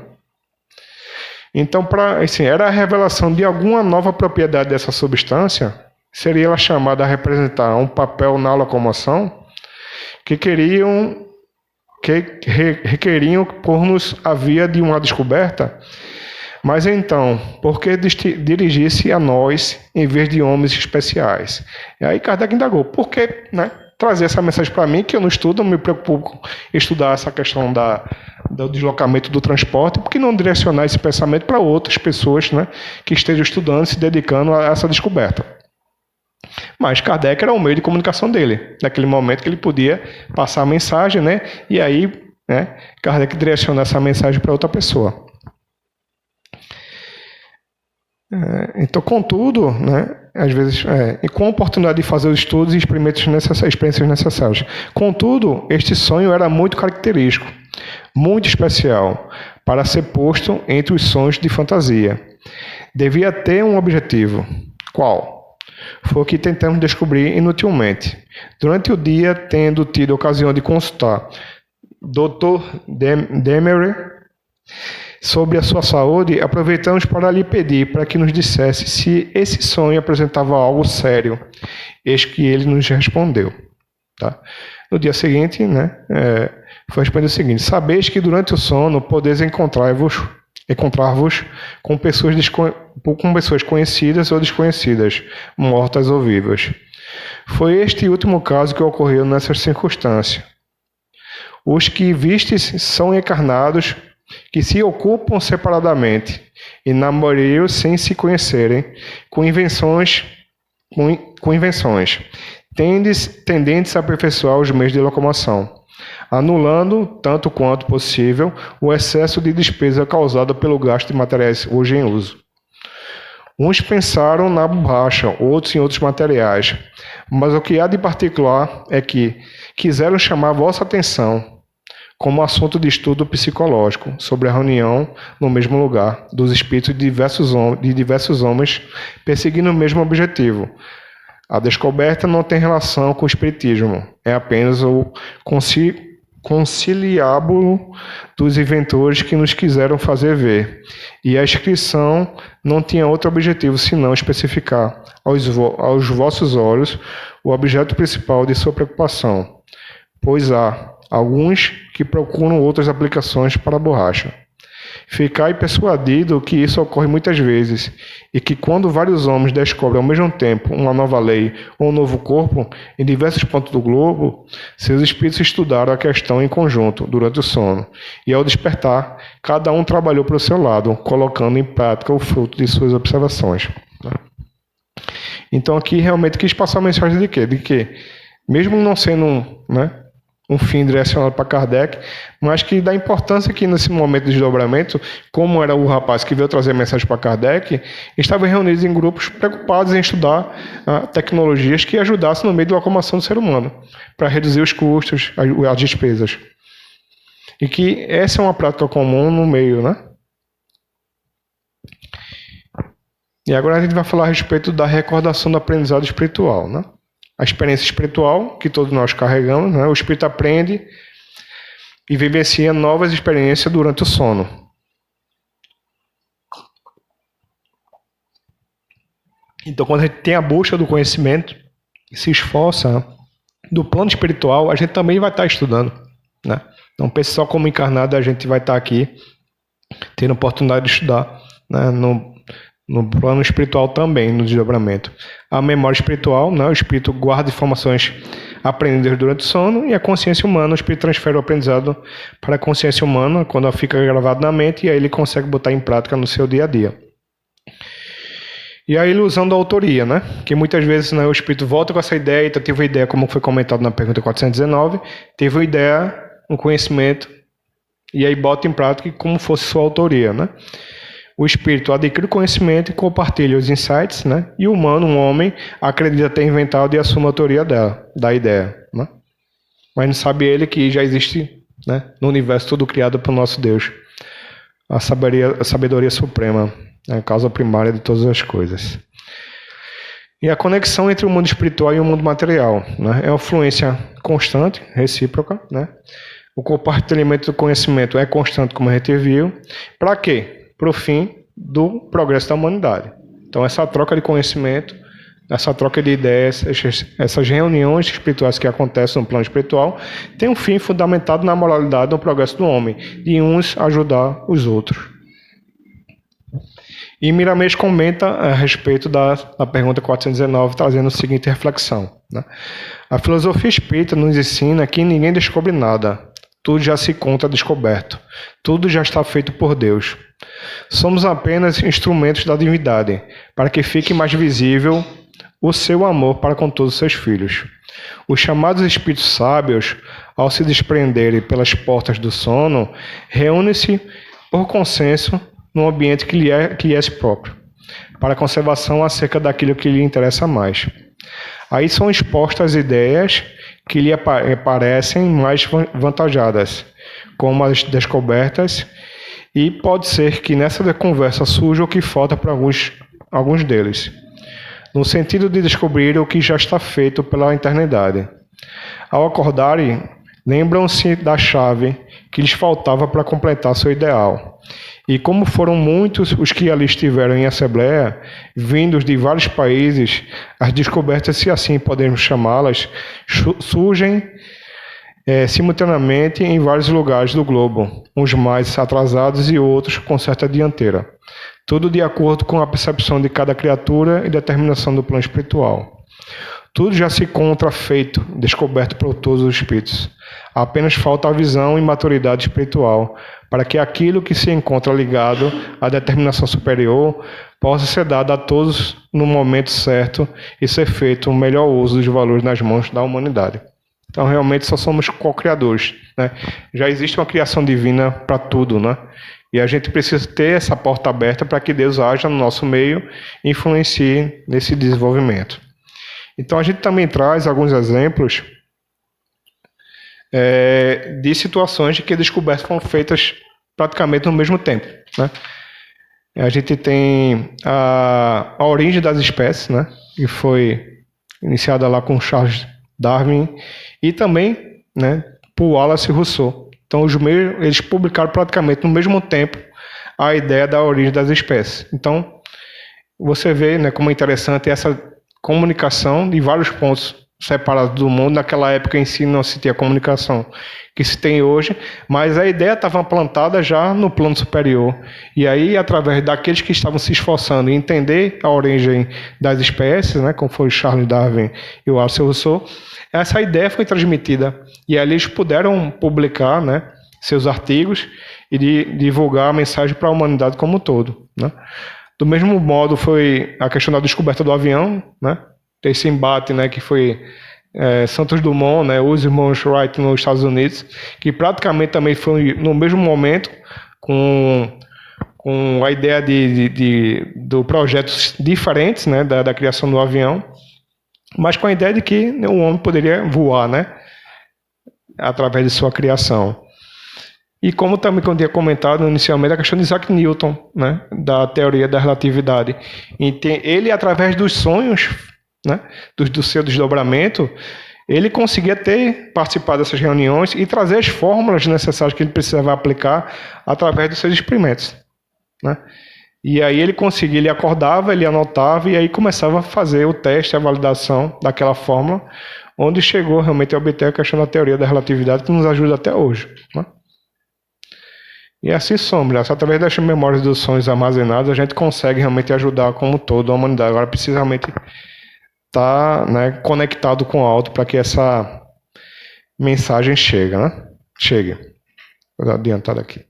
Então, assim, era a revelação de alguma nova propriedade dessa substância, seria ela chamada a representar um papel na locomoção, que requeriam pôr-nos à via de uma descoberta. Mas então, por que dirigir-se a nós em vez de homens especiais? E aí Kardec indagou, por que, né, trazer essa mensagem para mim, que eu não estudo, não me preocupo com estudar essa questão do deslocamento do transporte, por que não direcionar esse pensamento para outras pessoas, né, que estejam estudando, se dedicando a essa descoberta? Mas Kardec era o meio de comunicação dele, naquele momento que ele podia passar a mensagem, né, e aí né, Kardec direciona essa mensagem para outra pessoa. Então, contudo, né, às vezes, e com a oportunidade de fazer os estudos e experiências necessárias. Contudo, este sonho era muito característico, muito especial, para ser posto entre os sonhos de fantasia. Devia ter um objetivo. Qual? Foi o que tentamos descobrir inutilmente. Durante o dia, tendo tido a ocasião de consultar Dr. Demery sobre a sua saúde, aproveitamos para lhe pedir para que nos dissesse se esse sonho apresentava algo sério. Eis que ele nos respondeu. Tá? No dia seguinte, né, foi responder o seguinte: sabeis que durante o sono podeis encontrar-vos com pessoas conhecidas ou desconhecidas, mortas ou vivas. Foi este último caso que ocorreu nessas circunstâncias. Os que vistes são encarnados que se ocupam separadamente e namoriam sem se conhecerem, com invenções tendentes a aperfeiçoar os meios de locomoção, anulando, tanto quanto possível, o excesso de despesa causado pelo gasto de materiais hoje em uso. Uns pensaram na borracha, outros em outros materiais, mas o que há de particular é que quiseram chamar vossa atenção como assunto de estudo psicológico sobre a reunião no mesmo lugar dos espíritos de diversos homens perseguindo o mesmo objetivo. A descoberta não tem relação com o espiritismo, é apenas o conciliábulo dos inventores que nos quiseram fazer ver. E a inscrição não tinha outro objetivo senão especificar aos vossos olhos o objeto principal de sua preocupação, pois há alguns que procuram outras aplicações para a borracha. Ficai persuadido que isso ocorre muitas vezes, e que quando vários homens descobrem ao mesmo tempo uma nova lei ou um novo corpo em diversos pontos do globo, seus espíritos estudaram a questão em conjunto durante o sono, e ao despertar, cada um trabalhou para o seu lado, colocando em prática o fruto de suas observações. Então aqui realmente quis passar a mensagem de quê? De que, mesmo não sendo um fim direcionado para Kardec, mas que dá importância que nesse momento de desdobramento, como era o rapaz que veio trazer mensagem para Kardec, estavam reunidos em grupos preocupados em estudar tecnologias que ajudassem no meio de locomoção do ser humano, para reduzir os custos, as despesas. E que essa é uma prática comum no meio, né? E agora a gente vai falar a respeito da recordação do aprendizado espiritual, né? A experiência espiritual que todos nós carregamos, né? O espírito aprende e vivencia novas experiências durante o sono. Então, quando a gente tem a busca do conhecimento e se esforça do plano espiritual, a gente também vai estar estudando, né? Não pense só como encarnado, a gente vai estar aqui tendo a oportunidade de estudar, né? No plano espiritual também, no desdobramento. A memória espiritual, né? O espírito guarda informações aprendidas durante o sono, e a consciência humana, o espírito transfere o aprendizado para a consciência humana, quando ela fica gravado na mente, e aí ele consegue botar em prática no seu dia a dia. E a ilusão da autoria, né? Que muitas vezes, né, o espírito volta com essa ideia, então teve uma ideia, como foi comentado na pergunta 419, teve uma ideia, um conhecimento, e aí bota em prática como fosse sua autoria, né? O espírito adquire o conhecimento e compartilha os insights, né? E o humano, um homem, acredita ter inventado e assume a autoria da ideia, né? Mas não sabe ele que já existe, né, no universo tudo criado pelo nosso Deus. A sabedoria suprema, a causa primária de todas as coisas. E a conexão entre o mundo espiritual e o mundo material, né? É uma fluência constante, recíproca, né? O compartilhamento do conhecimento é constante, como a gente viu. Para quê? Para o fim do progresso da humanidade. Então, essa troca de conhecimento, essa troca de ideias, essas reuniões espirituais que acontecem no plano espiritual, tem um fim fundamentado na moralidade, no progresso do homem, de uns ajudar os outros. E Miramês comenta a respeito da pergunta 419, trazendo a seguinte reflexão, né? A filosofia espírita nos ensina que ninguém descobre nada. Tudo já se encontra descoberto. Tudo já está feito por Deus. Somos apenas instrumentos da divindade, para que fique mais visível o seu amor para com todos os seus filhos. Os chamados espíritos sábios, ao se desprenderem pelas portas do sono, reúnem-se por consenso no ambiente que lhe é próprio, para a conservação acerca daquilo que lhe interessa mais. Aí são expostas ideias que lhe parecem mais vantajadas, como as descobertas, e pode ser que nessa conversa surja o que falta para alguns deles, no sentido de descobrir o que já está feito pela eternidade. Ao acordarem, lembram-se da chave que lhes faltava para completar seu ideal. E como foram muitos os que ali estiveram em assembleia, vindos de vários países, as descobertas, se assim podemos chamá-las, surgem simultaneamente em vários lugares do globo, uns mais atrasados e outros com certa dianteira. Tudo de acordo com a percepção de cada criatura e determinação do plano espiritual. Tudo já se encontra feito, descoberto por todos os espíritos. Apenas falta a visão e maturidade espiritual, para que aquilo que se encontra ligado à determinação superior possa ser dado a todos no momento certo e ser feito o melhor uso dos valores nas mãos da humanidade. Então, realmente, só somos co-criadores, né? Já existe uma criação divina para tudo, né? E a gente precisa ter essa porta aberta para que Deus haja no nosso meio e influencie nesse desenvolvimento. Então, a gente também traz alguns exemplos de situações de que descobertas foram feitas praticamente no mesmo tempo, né? A gente tem a origem das espécies, né? Que foi iniciada lá com Charles Darwin e também, né, por Wallace e Rousseau. Então, eles publicaram praticamente no mesmo tempo a ideia da origem das espécies. Então, você vê, né, como é interessante essa comunicação de vários pontos separados do mundo. Naquela época em si não se tinha a comunicação que se tem hoje, mas a ideia estava plantada já no plano superior. E aí, através daqueles que estavam se esforçando em entender a origem das espécies, né, como foi Charles Darwin e o Wallace Rousseau, essa ideia foi transmitida. E ali eles puderam publicar, né, seus artigos e divulgar a mensagem para a humanidade como um todo, né? Do mesmo modo foi a questão da descoberta do avião, né? Esse embate, né, que foi Santos Dumont, né, os irmãos Wright nos Estados Unidos, que praticamente também foi no mesmo momento com a ideia do projetos diferentes, né, da criação do avião, mas com a ideia de que o homem poderia voar, né, através de sua criação. E como também eu tinha comentado inicialmente, a questão de Isaac Newton, né, da teoria da relatividade. Ele, através dos sonhos, né, do seu desdobramento, ele conseguia participar dessas reuniões e trazer as fórmulas necessárias que ele precisava aplicar através dos seus experimentos, né? E aí ele acordava, ele anotava e aí começava a fazer o teste, a validação daquela fórmula, onde chegou realmente a obter a questão da teoria da relatividade que nos ajuda até hoje, né? E assim somos, através das memórias dos sonhos armazenados, a gente consegue realmente ajudar como todo a humanidade. Agora precisa realmente estar, né, conectado com o alto para que essa mensagem chegue, né? Vou adiantar aqui.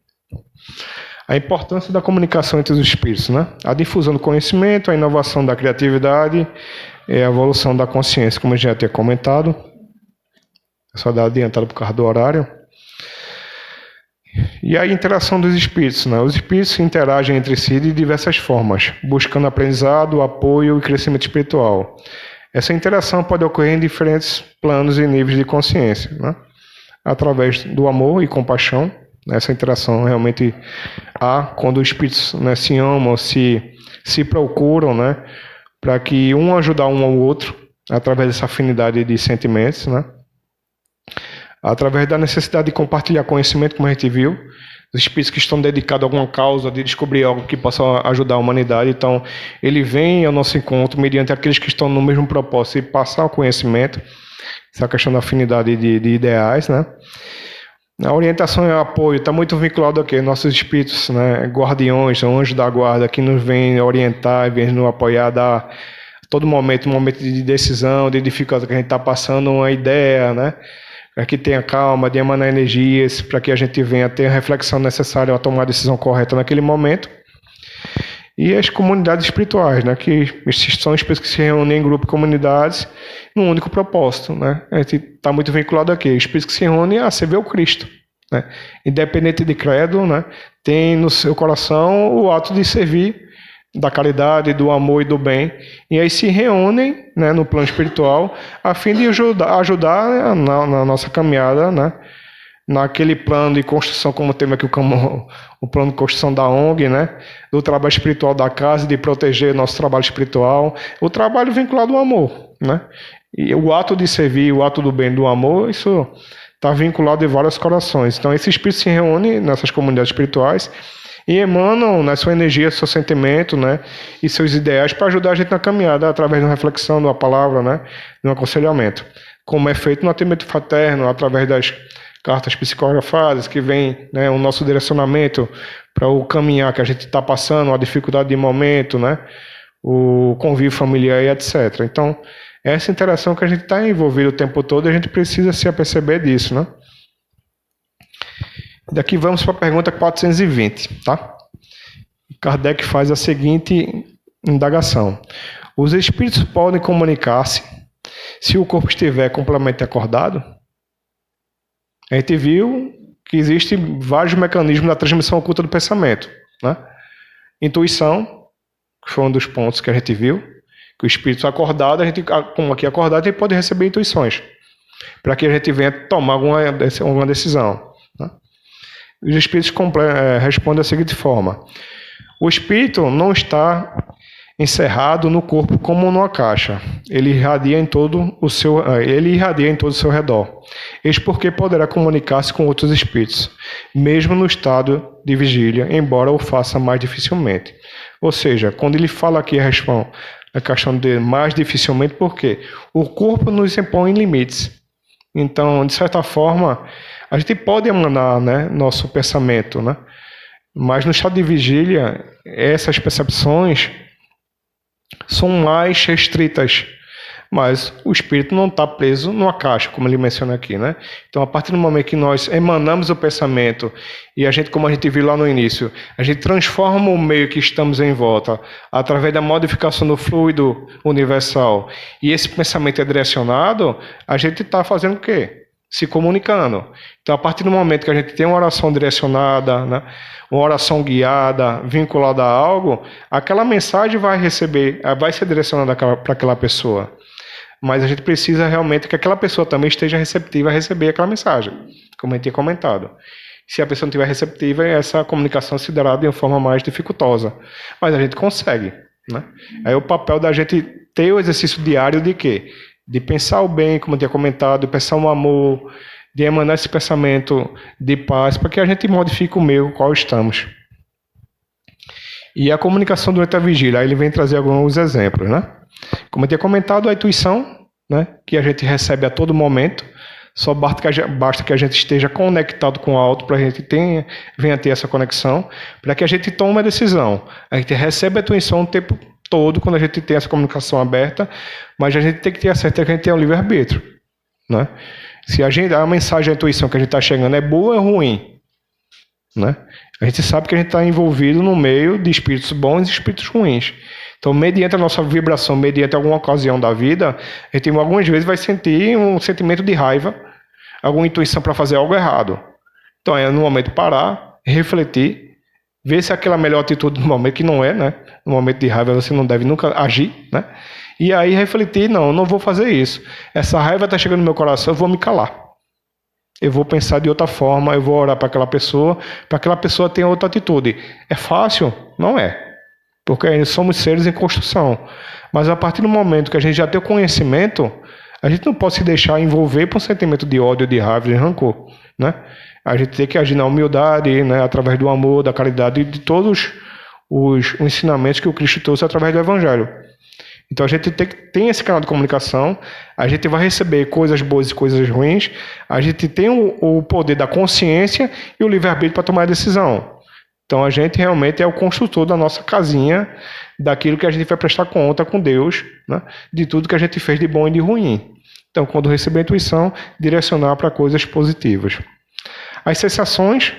A importância da comunicação entre os espíritos, né? A difusão do conhecimento, a inovação da criatividade e a evolução da consciência, como a gente já tinha comentado. Só dar adiantado por causa do horário. E a interação dos espíritos, né? Os espíritos interagem entre si de diversas formas, buscando aprendizado, apoio e crescimento espiritual. Essa interação pode ocorrer em diferentes planos e níveis de consciência, né? Através do amor e compaixão. Essa interação realmente há quando os espíritos, né, se amam, se procuram, né, para que um ajudar um ao outro, através dessa afinidade de sentimentos, né? Através da necessidade de compartilhar conhecimento, como a gente viu, os espíritos que estão dedicados a alguma causa, de descobrir algo que possa ajudar a humanidade. Então, ele vem ao nosso encontro mediante aqueles que estão no mesmo propósito e passar o conhecimento. Essa questão da afinidade de ideais, né? A orientação e o apoio está muito vinculado aqui, nossos espíritos, né, guardiões, anjos da guarda, que nos vêm orientar, vêm nos apoiar, dar todo momento, um momento de decisão, de dificuldade que a gente está passando, uma ideia, né? Para que tenha calma, de emanar energias, para que a gente venha ter a reflexão necessária a tomar a decisão correta naquele momento. E as comunidades espirituais, né? Que são espíritos que se reúnem em grupos e comunidades num único propósito, né? A gente está muito vinculado aqui. Espíritos que se reúnem a servir o Cristo, né? Independente de credo, né? Tem no seu coração o ato de servir, da caridade, do amor e do bem, e aí se reúnem, né, no plano espiritual a fim de ajudar na nossa caminhada, né, naquele plano de construção, como temos aqui o plano de construção da ONG, né, do trabalho espiritual da casa, de proteger nosso trabalho espiritual, o trabalho vinculado ao amor, né, e o ato de servir, o ato do bem, do amor, isso está vinculado em vários corações. Então esse espírito se reúne nessas comunidades espirituais e emanam, né, sua energia, seu sentimento, né, e seus ideais para ajudar a gente na caminhada através de uma reflexão, de uma palavra, né, de um aconselhamento. Como é feito no atendimento fraterno, através das cartas psicografadas, que vem, né, o nosso direcionamento para o caminhar que a gente está passando, a dificuldade de momento, né, o convívio familiar e etc. Então, essa interação que a gente está envolvido o tempo todo, a gente precisa se aperceber disso, né? Daqui vamos para a pergunta 420, tá? Kardec faz a seguinte indagação. Os espíritos podem comunicar-se se o corpo estiver completamente acordado? A gente viu que existem vários mecanismos da transmissão oculta do pensamento, né? Intuição, que foi um dos pontos que a gente viu, que o espírito acordado, a gente, como aqui acordado, a gente pode receber intuições, para que a gente venha tomar alguma decisão, né? Os espíritos respondem da seguinte forma. O espírito não está encerrado no corpo como numa caixa. Ele irradia em todo o seu redor. Eis porque poderá comunicar-se com outros espíritos, mesmo no estado de vigília, embora o faça mais dificilmente. Ou seja, quando ele fala aqui a questão de mais dificilmente, por quê? O corpo nos impõe limites. Então, de certa forma, a gente pode emanar, né, nosso pensamento, né? Mas no estado de vigília, essas percepções são mais restritas. Mas o espírito não está preso numa caixa, como ele menciona aqui, né? Então, a partir do momento que nós emanamos o pensamento e a gente, como a gente viu lá no início, a gente transforma o meio que estamos em volta através da modificação do fluido universal e esse pensamento é direcionado, a gente está fazendo o quê? Se comunicando. Então, a partir do momento que a gente tem uma oração direcionada, né, uma oração guiada, vinculada a algo, aquela mensagem vai ser direcionada para aquela pessoa. Mas a gente precisa realmente que aquela pessoa também esteja receptiva a receber aquela mensagem, como a gente tinha comentado. Se a pessoa não estiver receptiva, essa comunicação se dará de uma forma mais dificultosa. Mas a gente consegue, né? Aí o papel da gente ter o exercício diário de quê? De pensar o bem, como eu tinha comentado, de pensar o amor, de emanar esse pensamento de paz, para que a gente modifique o meio no qual estamos. E a comunicação durante a vigília, aí ele vem trazer alguns exemplos, né? Como eu tinha comentado, a intuição, né, que a gente recebe a todo momento, só basta que a gente esteja conectado com o alto para a gente venha ter essa conexão, para que a gente tome uma decisão. A gente recebe a intuição o tempo todo quando a gente tem essa comunicação aberta, mas a gente tem que ter a certeza que a gente tem um livre-arbítrio, né? Se a mensagem, a intuição que a gente está chegando é boa ou é ruim, né? A gente sabe que a gente está envolvido no meio de espíritos bons e espíritos ruins. Então, mediante a nossa vibração, mediante alguma ocasião da vida, a gente algumas vezes vai sentir um sentimento de raiva, alguma intuição para fazer algo errado. Então, é no momento parar, refletir, ver se é aquela melhor atitude no momento, que não é, né? No momento de raiva você não deve nunca agir, né? E aí refletir, não vou fazer isso. Essa raiva está chegando no meu coração, eu vou me calar. Eu vou pensar de outra forma, eu vou orar para aquela pessoa tenha outra atitude. É fácil? Não é. Porque somos seres em construção. Mas a partir do momento que a gente já tem o conhecimento, a gente não pode se deixar envolver por um sentimento de ódio, de raiva, de rancor, né? A gente tem que agir na humildade, né, através do amor, da caridade e de todos os ensinamentos que o Cristo trouxe através do Evangelho. Então a gente tem esse canal de comunicação, a gente vai receber coisas boas e coisas ruins, a gente tem o poder da consciência e o livre-arbítrio para tomar a decisão. Então a gente realmente é o construtor da nossa casinha, daquilo que a gente vai prestar conta com Deus, né, de tudo que a gente fez de bom e de ruim. Então, quando receber a intuição, direcionar para coisas positivas. As sensações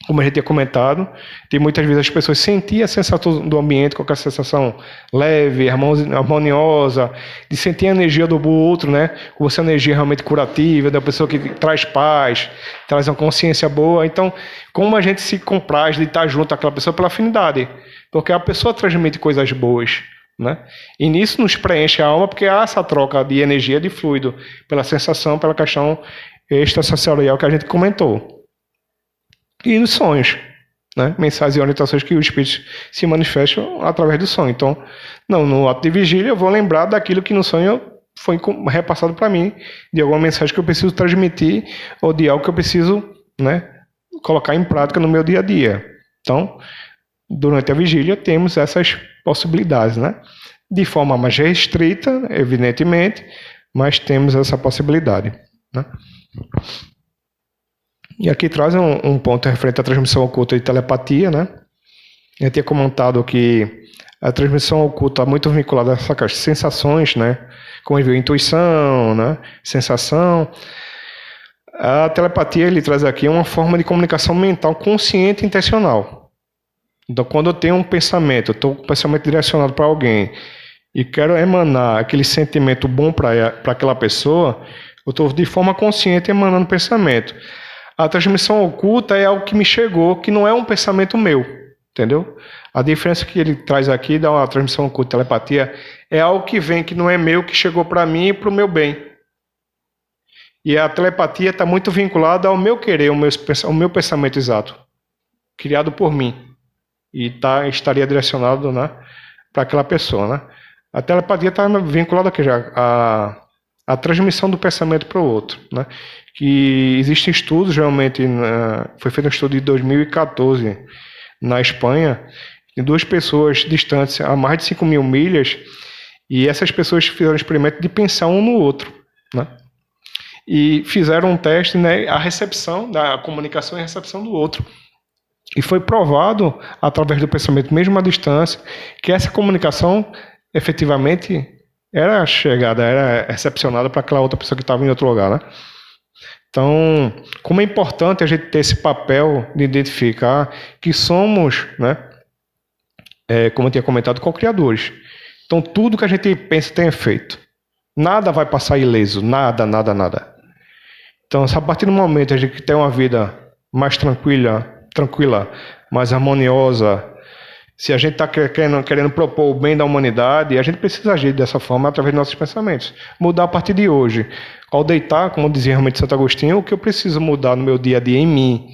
como a gente tinha comentado, de muitas vezes as pessoas sentiam a sensação do ambiente com aquela sensação leve, harmoniosa, de sentir a energia do outro, né? Com essa energia realmente curativa, da pessoa que traz paz, traz uma consciência boa. Então, como a gente se compraz de estar junto àquela pessoa pela afinidade, porque a pessoa transmite coisas boas, né? E nisso nos preenche a alma, porque há essa troca de energia, de fluido, pela sensação, pela questão extrasensorial que a gente comentou. E nos sonhos, né? Mensagens e orientações que os espíritos se manifestam através do sonho. Então, no ato de vigília eu vou lembrar daquilo que no sonho foi repassado para mim, de alguma mensagem que eu preciso transmitir ou de algo que eu preciso, né, colocar em prática no meu dia a dia. Então, durante a vigília temos essas possibilidades, né? De forma mais restrita, evidentemente, mas temos essa possibilidade, né? E aqui traz um ponto referente à transmissão oculta de telepatia, né? Eu tinha comentado que a transmissão oculta está muito vinculada a essas sensações, né? Como a intuição, né? Sensação. A telepatia, ele traz aqui uma forma de comunicação mental consciente e intencional. Então, quando eu tenho um pensamento, estou com um pensamento direcionado para alguém e quero emanar aquele sentimento bom para aquela pessoa, eu estou de forma consciente emanando pensamento. A transmissão oculta é algo que me chegou, que não é um pensamento meu, entendeu? A diferença que ele traz aqui da transmissão oculta, telepatia, é algo que vem, que não é meu, que chegou para mim e para o meu bem. E a telepatia está muito vinculada ao meu querer, ao meu pensamento exato, criado por mim. E estaria direcionado, né, para aquela pessoa, né? A telepatia está vinculada aqui já a transmissão do pensamento para o outro, né? Que existem estudos, realmente, foi feito um estudo de 2014 na Espanha, de duas pessoas distantes a mais de 5.000 milhas, e essas pessoas fizeram o experimento de pensar um no outro, né? E fizeram um teste, né, a recepção, da comunicação e a recepção do outro. E foi provado, através do pensamento, mesmo à distância, que essa comunicação, efetivamente, era chegada, era recepcionada para aquela outra pessoa que estava em outro lugar, né? Então, como é importante a gente ter esse papel de identificar que somos, né, como eu tinha comentado, co-criadores. Então, tudo que a gente pensa tem efeito. Nada vai passar ileso, nada. Então, a partir do momento que a gente tem uma vida mais tranquila, mais harmoniosa, se a gente está querendo propor o bem da humanidade, a gente precisa agir dessa forma através dos nossos pensamentos. Mudar a partir de hoje. Ao deitar, como dizia realmente Santo Agostinho, o que eu preciso mudar no meu dia a dia em mim,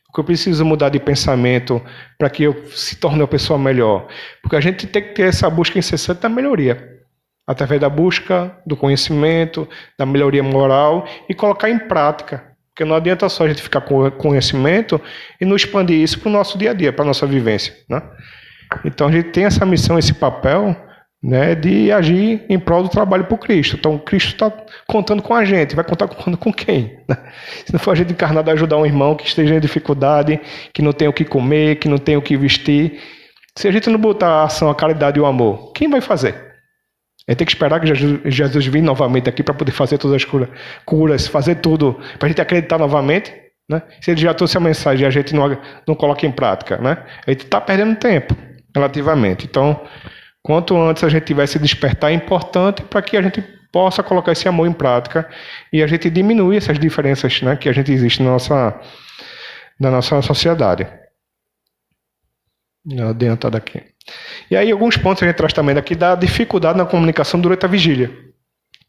o que eu preciso mudar de pensamento para que eu se torne uma pessoa melhor. Porque a gente tem que ter essa busca incessante da melhoria, através da busca do conhecimento, da melhoria moral e colocar em prática. Porque não adianta só a gente ficar com conhecimento e não expandir isso para o nosso dia a dia, para a nossa vivência, né? Então a gente tem essa missão, esse papel, né, de agir em prol do trabalho por Cristo. Então Cristo está contando com a gente, vai contar com quem? Se não for a gente encarnado a ajudar um irmão que esteja em dificuldade, que não tem o que comer, que não tem o que vestir, se a gente não botar a ação, a caridade e o amor, quem vai fazer? A gente tem que esperar que Jesus venha novamente aqui para poder fazer todas as curas, fazer tudo, para a gente acreditar novamente, né? Se ele já trouxe a mensagem e a gente não coloca em prática, né? A gente está perdendo tempo, relativamente. Então, quanto antes a gente tiver esse despertar, é importante para que a gente possa colocar esse amor em prática e a gente diminuir essas diferenças, né, que a gente existe na nossa sociedade. Adiantado aqui. E aí alguns pontos a gente traz também daqui da dificuldade na comunicação durante a vigília.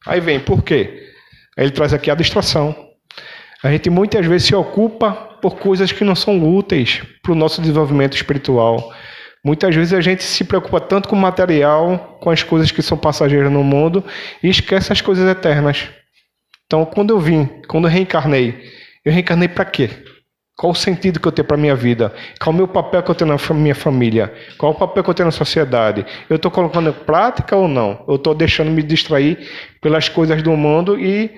Aí vem, por quê? Aí ele traz aqui a distração. A gente muitas vezes se ocupa por coisas que não são úteis para o nosso desenvolvimento espiritual. Muitas vezes a gente se preocupa tanto com o material, com as coisas que são passageiras no mundo, e esquece as coisas eternas. Então, quando eu reencarnei para quê? Qual o sentido que eu tenho para a minha vida? Qual o meu papel que eu tenho na minha família? Qual o papel que eu tenho na sociedade? Eu estou colocando em prática ou não? Eu estou deixando me distrair pelas coisas do mundo e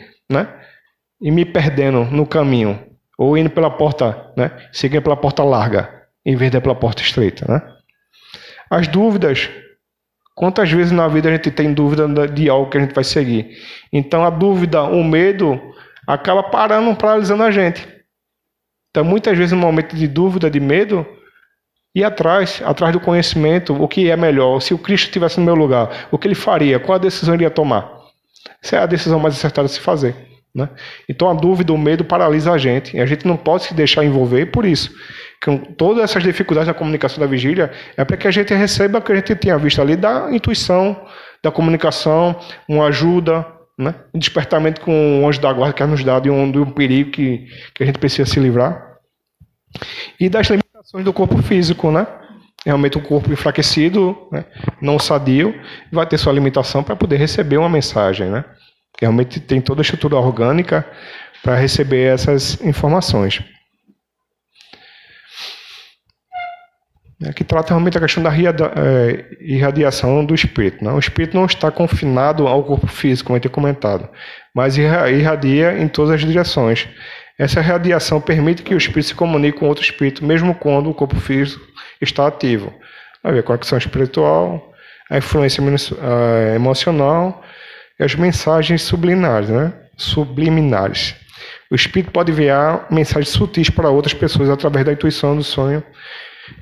me perdendo no caminho. Ou indo pela porta, né? Seguindo pela porta larga, em vez de pela porta estreita, né? As dúvidas. Quantas vezes na vida a gente tem dúvida de algo que a gente vai seguir? Então a dúvida, o medo, acaba paralisando a gente. Então, muitas vezes, no momento de dúvida, de medo, ir atrás do conhecimento, o que é melhor. Se o Cristo estivesse no meu lugar, o que ele faria? Qual a decisão ele ia tomar? Essa é a decisão mais acertada de se fazer, né? Então, a dúvida, o medo paralisa a gente. E a gente não pode se deixar envolver por isso. Com todas essas dificuldades na comunicação da vigília, é para que a gente receba o que a gente tinha visto ali da intuição, da comunicação, uma ajuda, né? Um despertamento com o anjo da guarda que é nos dado de um perigo que a gente precisa se livrar. E das limitações do corpo físico, né? Realmente um corpo enfraquecido, né? Não sadio, vai ter sua limitação para poder receber uma mensagem, né? Que realmente tem toda a estrutura orgânica para receber essas informações. Que trata realmente a questão da irradiação do espírito, né? O espírito não está confinado ao corpo físico, como eu tinha comentado, mas irradia em todas as direções. Essa radiação permite que o espírito se comunique com outro espírito, mesmo quando o corpo físico está ativo. A conexão espiritual, a influência emocional e as mensagens subliminares, né? Subliminares. O espírito pode enviar mensagens sutis para outras pessoas através da intuição do sonho,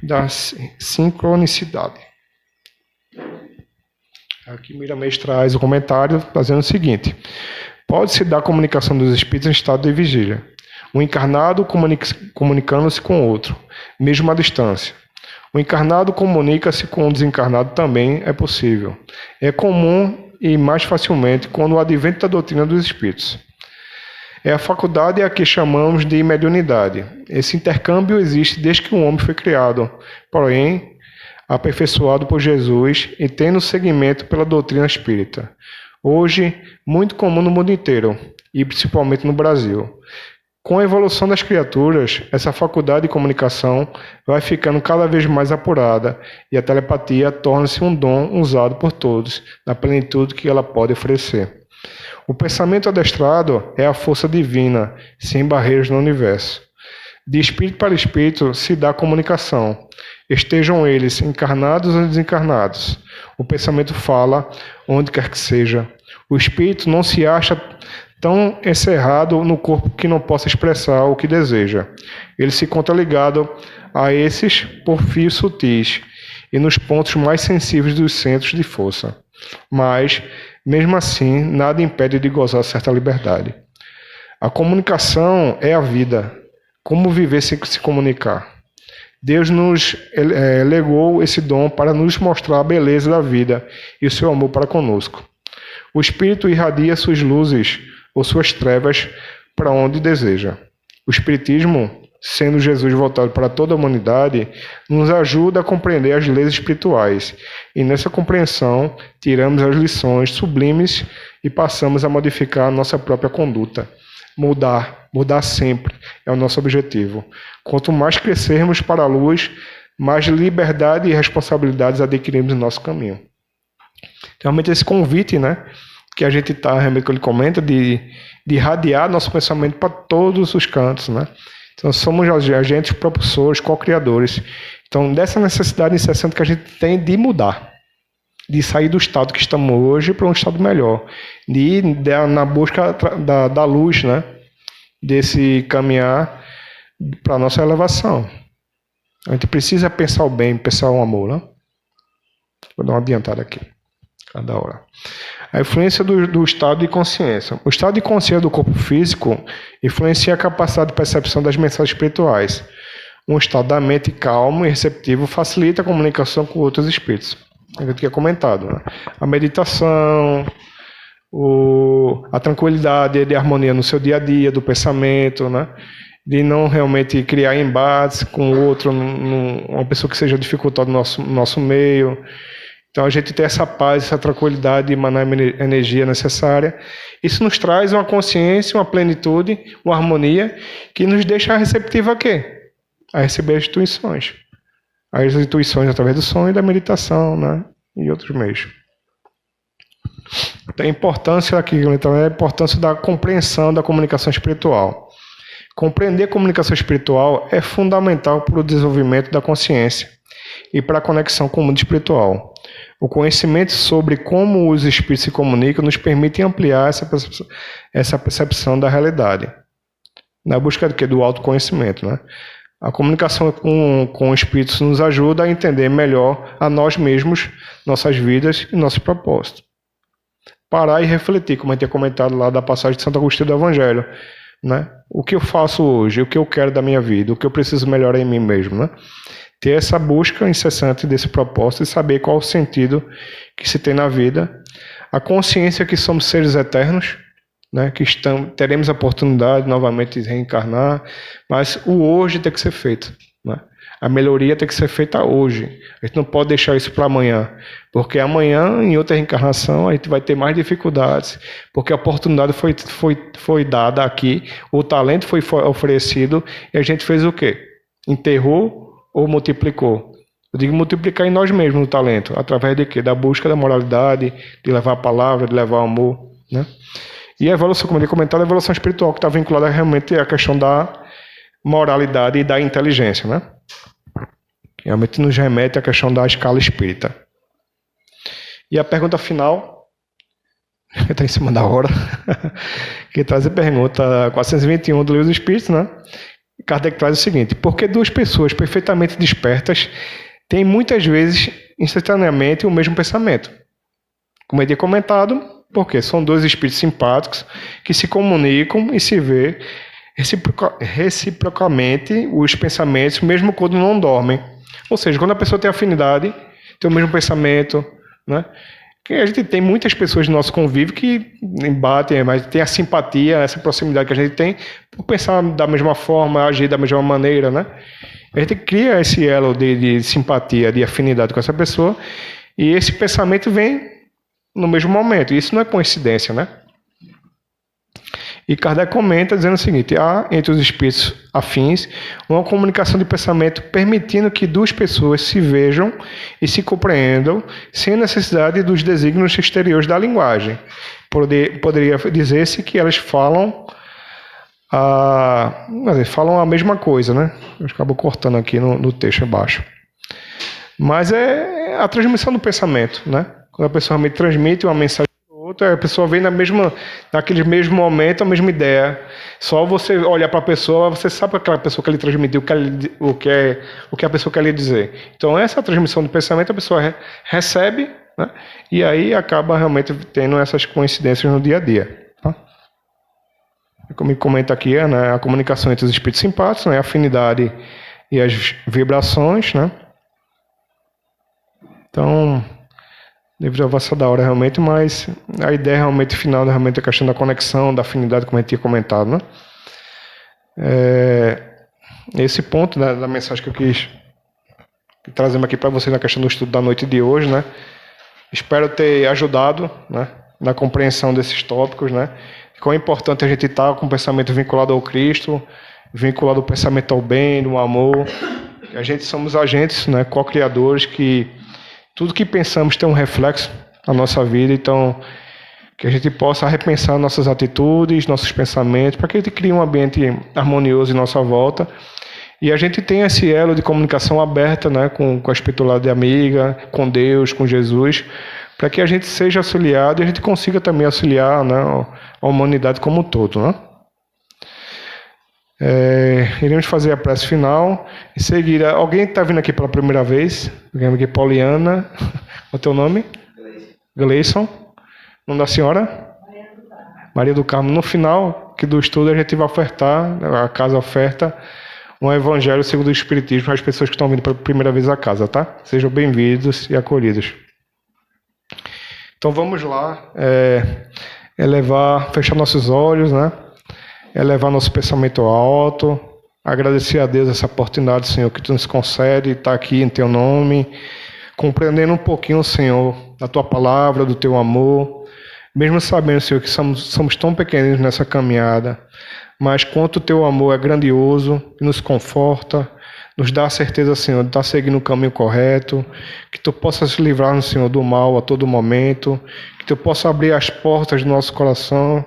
da sincronicidade. Aqui Miramês traz o comentário fazendo o seguinte: pode-se dar comunicação dos espíritos em estado de vigília. O encarnado comunicando-se com o outro, mesmo à distância. O encarnado comunica-se com o desencarnado também é possível. É comum e mais facilmente quando o advento da doutrina dos espíritos. É a faculdade a que chamamos de mediunidade. Esse intercâmbio existe desde que o homem foi criado, porém, aperfeiçoado por Jesus e tendo seguimento pela doutrina espírita. Hoje, muito comum no mundo inteiro, e principalmente no Brasil. Com a evolução das criaturas, essa faculdade de comunicação vai ficando cada vez mais apurada e a telepatia torna-se um dom usado por todos, na plenitude que ela pode oferecer. O pensamento adestrado é a força divina, sem barreiras no universo. De espírito para espírito se dá comunicação. Estejam eles encarnados ou desencarnados. O pensamento fala onde quer que seja. O espírito não se acha tão encerrado no corpo que não possa expressar o que deseja. Ele se encontra ligado a esses por fios sutis e nos pontos mais sensíveis dos centros de força. Mas, mesmo assim, nada impede de gozar certa liberdade. A comunicação é a vida. Como viver sem se comunicar? Deus nos legou esse dom para nos mostrar a beleza da vida e o seu amor para conosco. O Espírito irradia suas luzes ou suas trevas para onde deseja. O Espiritismo, sendo Jesus voltado para toda a humanidade, nos ajuda a compreender as leis espirituais, e nessa compreensão tiramos as lições sublimes e passamos a modificar a nossa própria conduta. Mudar sempre é o nosso objetivo. Quanto mais crescermos para a luz, mais liberdade e responsabilidades adquirimos no nosso caminho. Realmente esse convite, né, que a gente está, realmente, que ele comenta, de irradiar nosso pensamento para todos os cantos, né? Então, somos agentes propulsores, co-criadores. Então, dessa necessidade incessante que a gente tem de mudar, de sair do estado que estamos hoje para um estado melhor, de ir na busca da luz, né? Desse caminhar para a nossa elevação. A gente precisa pensar o bem, pensar o amor, né? Vou dar uma adiantada aqui, cada hora. A influência do estado de consciência. O estado de consciência do corpo físico influencia a capacidade de percepção das mensagens espirituais. Um estado da mente calmo e receptivo facilita a comunicação com outros espíritos. É o que eu tinha comentado, né? A meditação, a tranquilidade e a harmonia no seu dia a dia, do pensamento, né? De não realmente criar embates com o outro, uma pessoa que seja dificultada no nosso meio. Então, a gente ter essa paz, essa tranquilidade de emanar a energia necessária. Isso nos traz uma consciência, uma plenitude, uma harmonia, que nos deixa receptiva a quê? A receber as intuições. As intuições através do sonho e da meditação, né? E outros meios. Então, a importância aqui, então, é a importância da compreensão da comunicação espiritual. Compreender a comunicação espiritual é fundamental para o desenvolvimento da consciência e para a conexão com o mundo espiritual. O conhecimento sobre como os espíritos se comunicam nos permite ampliar essa percepção da realidade. Na busca do quê? Do autoconhecimento, né? A comunicação com espíritos nos ajuda a entender melhor a nós mesmos, nossas vidas e nossos propósitos. Parar e refletir, como a gente tinha comentado lá da passagem de Santo Agostinho do Evangelho, né? O que eu faço hoje, o que eu quero da minha vida, o que eu preciso melhorar em mim mesmo, né? Ter essa busca incessante desse propósito e saber qual o sentido que se tem na vida, a consciência que somos seres eternos, né? Que teremos a oportunidade novamente de reencarnar, mas o hoje tem que ser feito, né? A melhoria tem que ser feita hoje. A gente não pode deixar isso para amanhã, porque amanhã, em outra reencarnação, a gente vai ter mais dificuldades, porque a oportunidade foi dada aqui, o talento foi oferecido, e a gente fez o quê? Enterrou ou multiplicou? Eu digo multiplicar em nós mesmos o talento, através de quê? Da busca da moralidade, de levar a palavra, de levar o amor, né? E a evolução, como eu comentado, a evolução espiritual, que está vinculada realmente à questão da moralidade e da inteligência, né? Realmente nos remete à questão da escala espírita. E a pergunta final, que está em cima da hora, que traz a pergunta 421 do Livro dos Espíritos, né? Kardec traz o seguinte: por que duas pessoas perfeitamente despertas têm muitas vezes instantaneamente o mesmo pensamento? Como eu tinha comentado, porque são dois espíritos simpáticos que se comunicam e se vê reciprocamente os pensamentos, mesmo quando não dormem. Ou seja, quando a pessoa tem afinidade, tem o mesmo pensamento, né? Que a gente tem muitas pessoas no nosso convívio que embatem, mas tem a simpatia, essa proximidade que a gente tem por pensar da mesma forma, agir da mesma maneira, né? A gente cria esse elo de simpatia, de afinidade com essa pessoa, e esse pensamento vem no mesmo momento. Isso não é coincidência, né? E Kardec comenta dizendo o seguinte: há entre os espíritos afins uma comunicação de pensamento permitindo que duas pessoas se vejam e se compreendam sem necessidade dos desígnios exteriores da linguagem. Poderia dizer-se que elas falam a mesma coisa, né? Eu acabo cortando aqui no texto abaixo. Mas é a transmissão do pensamento, né? Quando a pessoa realmente transmite uma mensagem, a pessoa vem naquele mesmo momento, a mesma ideia. Só você olhar para a pessoa, você sabe que aquela pessoa que ele transmitiu, o que a pessoa quer lhe dizer. Então, essa transmissão do pensamento, a pessoa recebe, né? E aí acaba realmente tendo essas coincidências no dia a dia. Tá? Como comenta aqui, né, a comunicação entre os espíritos simpáticos, né, a afinidade e as vibrações, né? Então, devido à avançar da hora realmente, mas a ideia realmente final realmente é a questão da conexão, da afinidade, como a gente tinha comentado, né? Esse ponto, né, da mensagem que eu quis trazer aqui para vocês na questão do estudo da noite de hoje, né? Espero ter ajudado, né, na compreensão desses tópicos, né? Quão é importante a gente estar com o pensamento vinculado ao Cristo, vinculado ao pensamento ao bem, no amor. A gente somos agentes, né, co-criadores, que tudo que pensamos tem um reflexo na nossa vida, então que a gente possa repensar nossas atitudes, nossos pensamentos, para que a gente crie um ambiente harmonioso em nossa volta e a gente tenha esse elo de comunicação aberta, né, com a espiritualidade amiga, com Deus, com Jesus, para que a gente seja auxiliado e a gente consiga também auxiliar, né, a humanidade como um todo, né? Iremos fazer a prece final. Em seguida, alguém está vindo aqui pela primeira vez? Alguém aqui, Poliana. Qual é o teu nome? Gleison. O nome da senhora? Maria do Carmo. No final aqui do estudo, a gente vai ofertar, a casa oferta, um evangelho segundo o Espiritismo às pessoas que estão vindo pela primeira vez à casa, tá? Sejam bem-vindos e acolhidos. Então vamos lá, fechar nossos olhos, né? Elevar nosso pensamento alto, agradecer a Deus essa oportunidade, Senhor, que Tu nos concede, estar aqui em Teu nome, compreendendo um pouquinho, Senhor, da Tua palavra, do Teu amor, mesmo sabendo, Senhor, que somos tão pequeninos nessa caminhada, mas quanto o Teu amor é grandioso, nos conforta, nos dá a certeza, Senhor, de estar seguindo o caminho correto, que Tu possas livrar-nos, Senhor, do mal a todo momento, que Tu possa abrir as portas do nosso coração,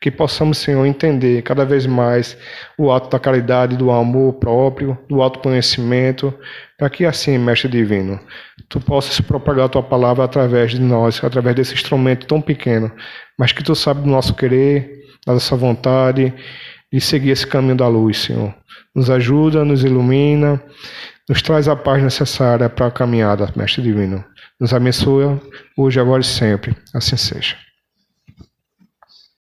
que possamos, Senhor, entender cada vez mais o ato da caridade, do amor próprio, do autoconhecimento, para que assim, Mestre Divino, Tu possas propagar a Tua palavra através de nós, através desse instrumento tão pequeno, mas que Tu sabe do nosso querer, da nossa vontade, de seguir esse caminho da luz, Senhor. Nos ajuda, nos ilumina, nos traz a paz necessária para a caminhada, Mestre Divino. Nos abençoa, hoje, agora e sempre. Assim seja.